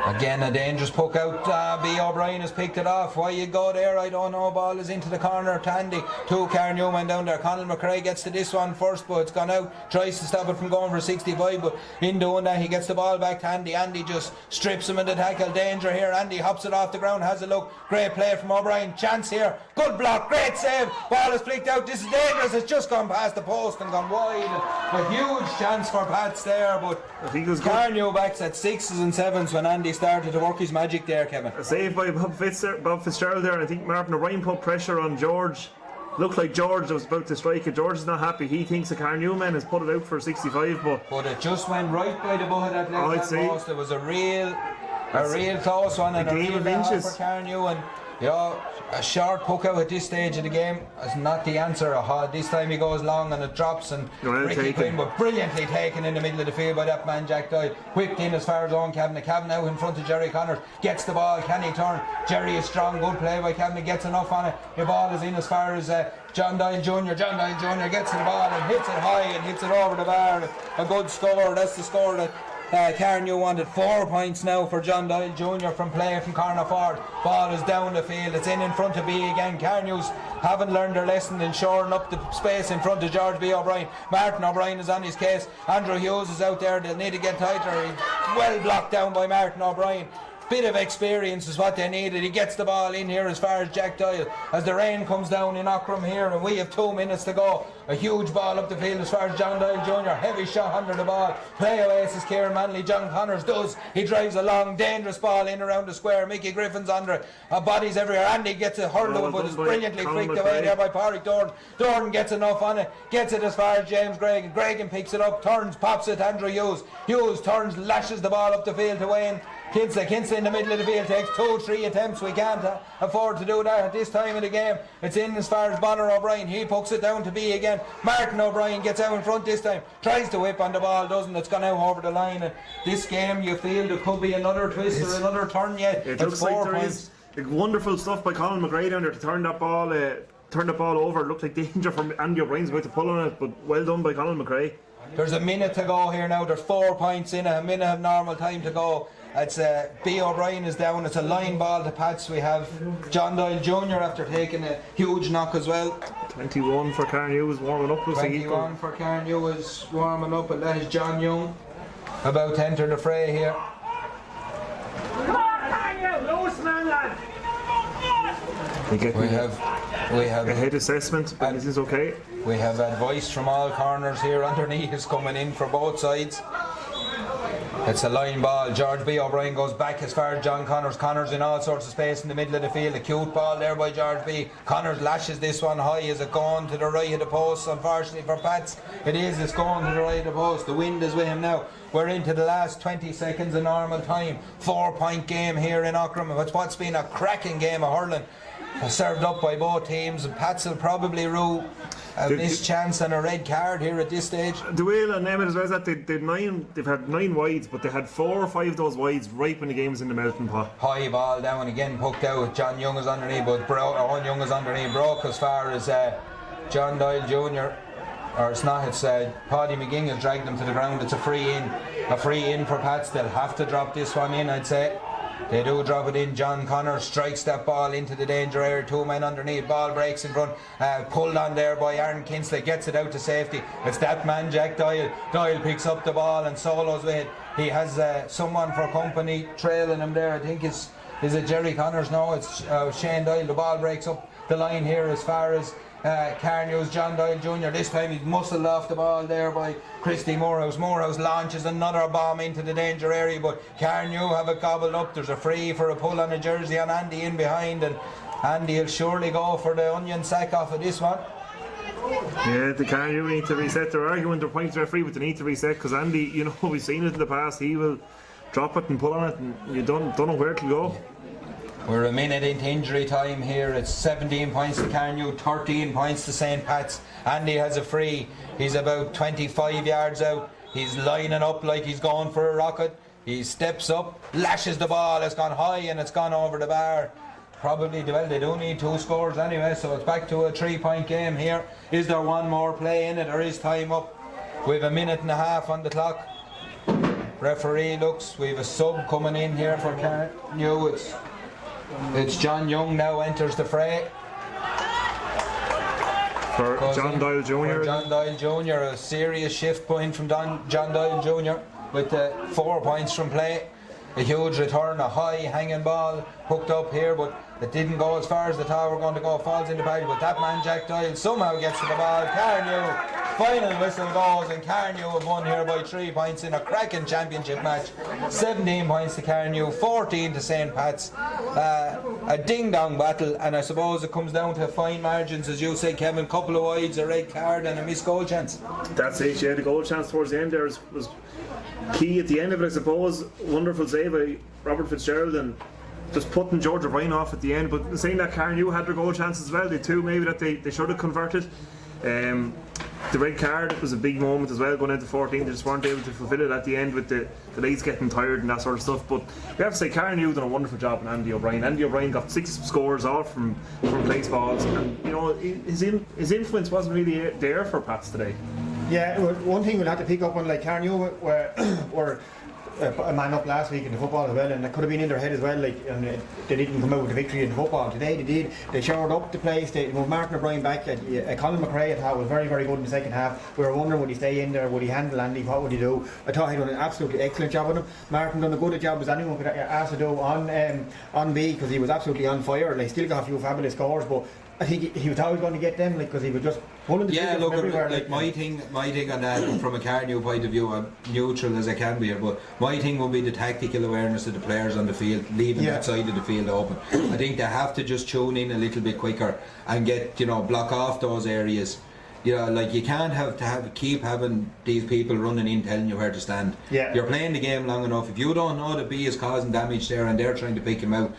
Again, a dangerous puck out. B. O'Brien has picked it off. Why you go there, I don't know. Ball is into the corner. Tandy. 2 Carnew went down there. Conal McRae gets to this one first, but it's gone out. Tries to stop it from going for 65, but in doing that, he gets the ball back to Andy. Andy just strips him in the tackle. Danger here. Andy hops it off the ground, has a look. Great play from O'Brien. Chance here. Good block. Great save. Ball is flicked out. This is dangerous. It's just gone past the post and gone wide. A huge chance for Pats there, but I think it was Carnew backs at 6s and 7s when Andy started to work his magic there, Kevin. a save by Bob Fitzgerald there, and I think Martin O'Brien put pressure on George. Looked like George was about to strike it. George is not happy. He thinks the Carnew man has put it out for 65, But it just went right by the butt of that I'd left say. hand post. It was a real close one and a game real of battle inches. for Carnew. And you know, a short puck out at this stage of the game is not the answer. This time he goes long and it drops, and Well Ricky taken. Quinn, but brilliantly taken in the middle of the field by that man Jack Doyle. Whipped in as far as Owen Kavanagh. Kavanagh in front of Jerry Connors, gets the ball. Can he turn? Jerry is strong, good play by Kavanagh, gets enough on it. The ball is in as far as John Doyle Jr. John Doyle Jr. gets the ball and hits it high and hits it over the bar. A good score. That's the score that Carnew wanted. 4 points now for John Doyle Jr. from play from corner forward. Ball is down the field. It's in front of B again. Carnews haven't learned their lesson in shoring up the space in front of George B. O'Brien. Martin O'Brien is on his case. Andrew Hughes is out there. They'll need to get tighter. He's well blocked down by Martin O'Brien. Bit of experience is what they needed. He gets the ball in here as far as Jack Doyle as the rain comes down in Ockram here, and we have 2 minutes to go. A huge ball up the field as far as John Doyle Jr. Heavy shot under the ball. Play oasis Kieran Manley. John Connors does. He drives a long dangerous ball in around the square. Mickey Griffin's under it. Bodies everywhere. Andy gets it hurled over, but it's brilliantly flicked away there by Pádraig Dorn. Dorn gets enough on it. Gets it as far as James Gregan. Gregan picks it up, turns, pops it to Andrew Hughes. Hughes turns, lashes the ball up the field to Wayne Kinsey in the middle of the field takes 2-3 attempts. We can't afford to do that at this time of the game. It's in as far as Bonner O'Brien. He pucks it down to B again. Martin O'Brien gets out in front this time. Tries to whip on the ball, doesn't. It's gone out over the line. And this game, you feel there could be another twist or another turn yet. it It's looks like 4 there points. is wonderful stuff by Conal McRae down there to turn that ball over. It looked like danger from Andy O'Brien's about to pull on it, but well done by Conal McRae. There's a minute to go here now. There's 4 points in it. A minute of normal time to go. It's B. O'Brien is down. It's a line ball to Pats. We have John Doyle Jr. after taking a huge knock as well. 21 for Carnew is warming up. Looks like equal. 21 for Carnew is warming up, and that is John Young about to enter the fray here. We have A head assessment, but this is okay. We have advice from all corners here. Underneath is coming in for both sides. It's a line ball. George B. O'Brien goes back as far as John Connors. Connors in all sorts of space in the middle of the field. A cute ball there by George B. Connors lashes this one high. Is it going to the right of the post? Unfortunately for Pats, it is. It's going to the right of the post. The wind is with him now. We're into the last 20 seconds of normal time. 4-point game here in Ockram. It's what's been a cracking game of hurling. Served up by both teams, and Pats will probably rule a missed chance and a red card here at this stage. The way and Emmett as well is that they've had 9 wides, but they had 4 or 5 of those wides right when the game was in the melting pot. High ball down again, poked out. John Young is underneath, but Owen Young is underneath. Broke as far as John Doyle Jr. Or it's not, it's Paddy McGing has dragged them to the ground. It's a free in for Pats. They'll have to drop this one in, I'd say. They do drop it in. John Connors strikes that ball into the danger area. 2 men underneath. Ball breaks in front. Pulled on there by Aaron Kinsley. Gets it out to safety. It's that man, Jack Doyle. Doyle picks up the ball and solos with it. He has someone for company trailing him there. I think is it Jerry Connors? No, it's Shane Doyle. The ball breaks up the line here as far as Carnew's John Doyle Jr. This time he's muscled off the ball there by Christy Morehouse. Morehouse launches another bomb into the danger area, but Carnew have it gobbled up. There's a free for a pull on a jersey on Andy in behind, and Andy will surely go for the onion sack off of this one. Yeah, the Carnew need to reset. They're arguing their points referee, but they need to reset because Andy, you know, we've seen it in the past. He will drop it and pull on it, and you don't know where to go. We're a minute into injury time here. It's 17 points to Carnew, 13 points to St. Pat's. Andy has a free. He's about 25 yards out. He's lining up like he's going for a rocket. He steps up, lashes the ball. It's gone high and it's gone over the bar. Probably, well, they do need 2 scores anyway, so it's back to a 3-point game here. Is there one more play in it, or is time up? We have a minute and a half on the clock. referee looks. We have a sub coming in here for Carnew. It's John Young now enters the fray. For John Doyle Jr. For John Doyle Jr. A serious shift point from John Doyle Jr. with 4 points from play. A huge return, a high hanging ball hooked up here, but it didn't go as far as the tower going to go. Falls into party, but that man Jack Doyle somehow gets to the ball. Carnew, final whistle goes, and Carnew have won here by 3 points in a cracking championship match. 17 points to Carnew, 14 to St. Pat's. A ding-dong battle, and I suppose it comes down to fine margins, as you say, Kevin. Couple of wides, a red card, and a missed goal chance. That's it. Yeah, the goal chance towards the end there was key at the end of it, I suppose. Wonderful save by Robert Fitzgerald and just putting George O'Brien off at the end. But saying that, Carnew had their goal chances as well. They two maybe that they should have converted. The red card was a big moment as well going into 14. They just weren't able to fulfil it at the end with the leads getting tired and that sort of stuff. But we have to say Carnew done a wonderful job on Andy O'Brien. Andy O'Brien got 6 scores all from place balls, and you know his influence wasn't really there for Pats today. Yeah, one thing we'll have to pick up on, like Carnew were a man up last week in the football as well, and it could have been in their head as well, like, and they didn't come out with a victory in the football. Today they did. They shored up the place. They moved Martin O'Brien back. Colin McRae I thought was very, very good in the second half. We were wondering would he stay in there, would he handle Andy, what would he do? I thought he done an absolutely excellent job on him. Martin done a good job as anyone could ask to do on B, because he was absolutely on fire. They still got a few fabulous scores, but I think he was always going to get them, like, because he was just pulling the trigger from everywhere. Like my thing on that, from a Carnew point of view, I'm neutral as I can be here, but my thing will be the tactical awareness of the players on the field, leaving that side of the field open. I think they have to just tune in a little bit quicker and get, block off those areas. Like you can't keep having these people running in telling you where to stand. You're playing the game long enough. If you don't know that B is causing damage there and they're trying to pick him out,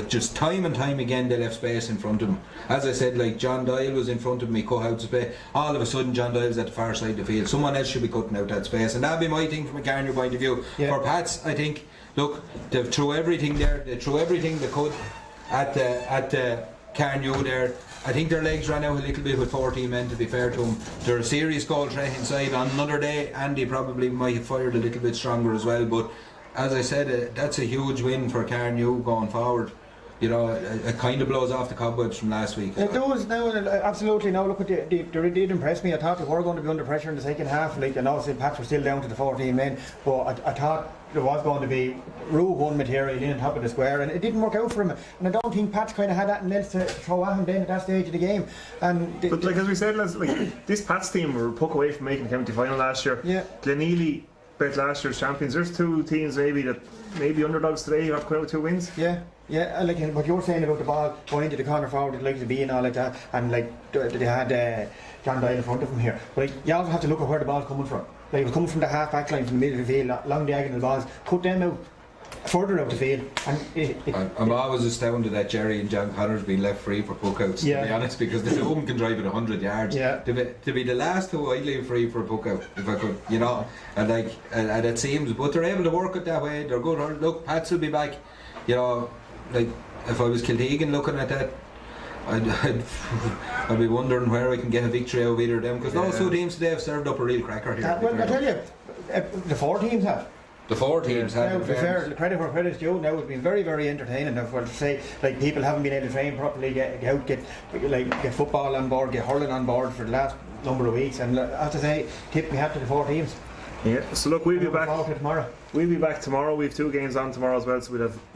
just time and time again they left space in front of him. As I said, like John Doyle was in front of me, cut out space. All of a sudden John Doyle's at the far side of the field. Someone else should be cutting out that space, and that'd be my thing from a Carnew point of view. For Pats, I think, look, they've threw everything there. They threw everything they could at Carnew there. I think their legs ran out a little bit with 14 men, to be fair to them. They're a serious goal threat inside. On another day, Andy probably might have fired a little bit stronger as well, but as I said, that's a huge win for Carnew going forward. It kind of blows off the cobwebs from last week. It does now, absolutely. Now look, they did impress me. I thought they were going to be under pressure in the second half. Like, and obviously Pats were still down to the 14 men, but I thought there was going to be Route 1 material in on top of the square, and it didn't work out for him. And I don't think Pats kind of had that else to throw at him then at that stage of the game. But like as we said, this Pats team were a puck away from making the county final last year. Glenealy bet last year's champions. There's two teams maybe underdogs today who have come out with 2 wins. Yeah, like what you were saying about the ball going into the corner forward, like to be and all like that, and like they had John Doyle in front of him here. But you also have to look at where the ball's coming from. Like, it was coming from the half back line, from the middle of the field, long diagonal balls. Cut them out, further out the field. And I'm always astounded that Jerry and John Connor's been left free for puckouts, to be honest, because the two of them can drive it 100 yards. To be the last two, I'd leave free for a puckout if I could, and it seems, but they're able to work it that way. They're good. Look, Pats will be back. Like if I was Kiltegan looking at that, I'd be wondering where I can get a victory out of either of them, because those two teams today have served up a real cracker here. Well, I tell you, the 4 teams have. The 4 teams have. Now, to be fair, the credit where credit's due. Now it's been very, very entertaining. Now, to say, like, people haven't been able to train properly, get football on board, get hurling on board for the last number of weeks, and I have to say, tip me hat to the 4 teams. So look, we'll be back tomorrow. We'll be back tomorrow. We have 2 games on tomorrow as well, so we'll have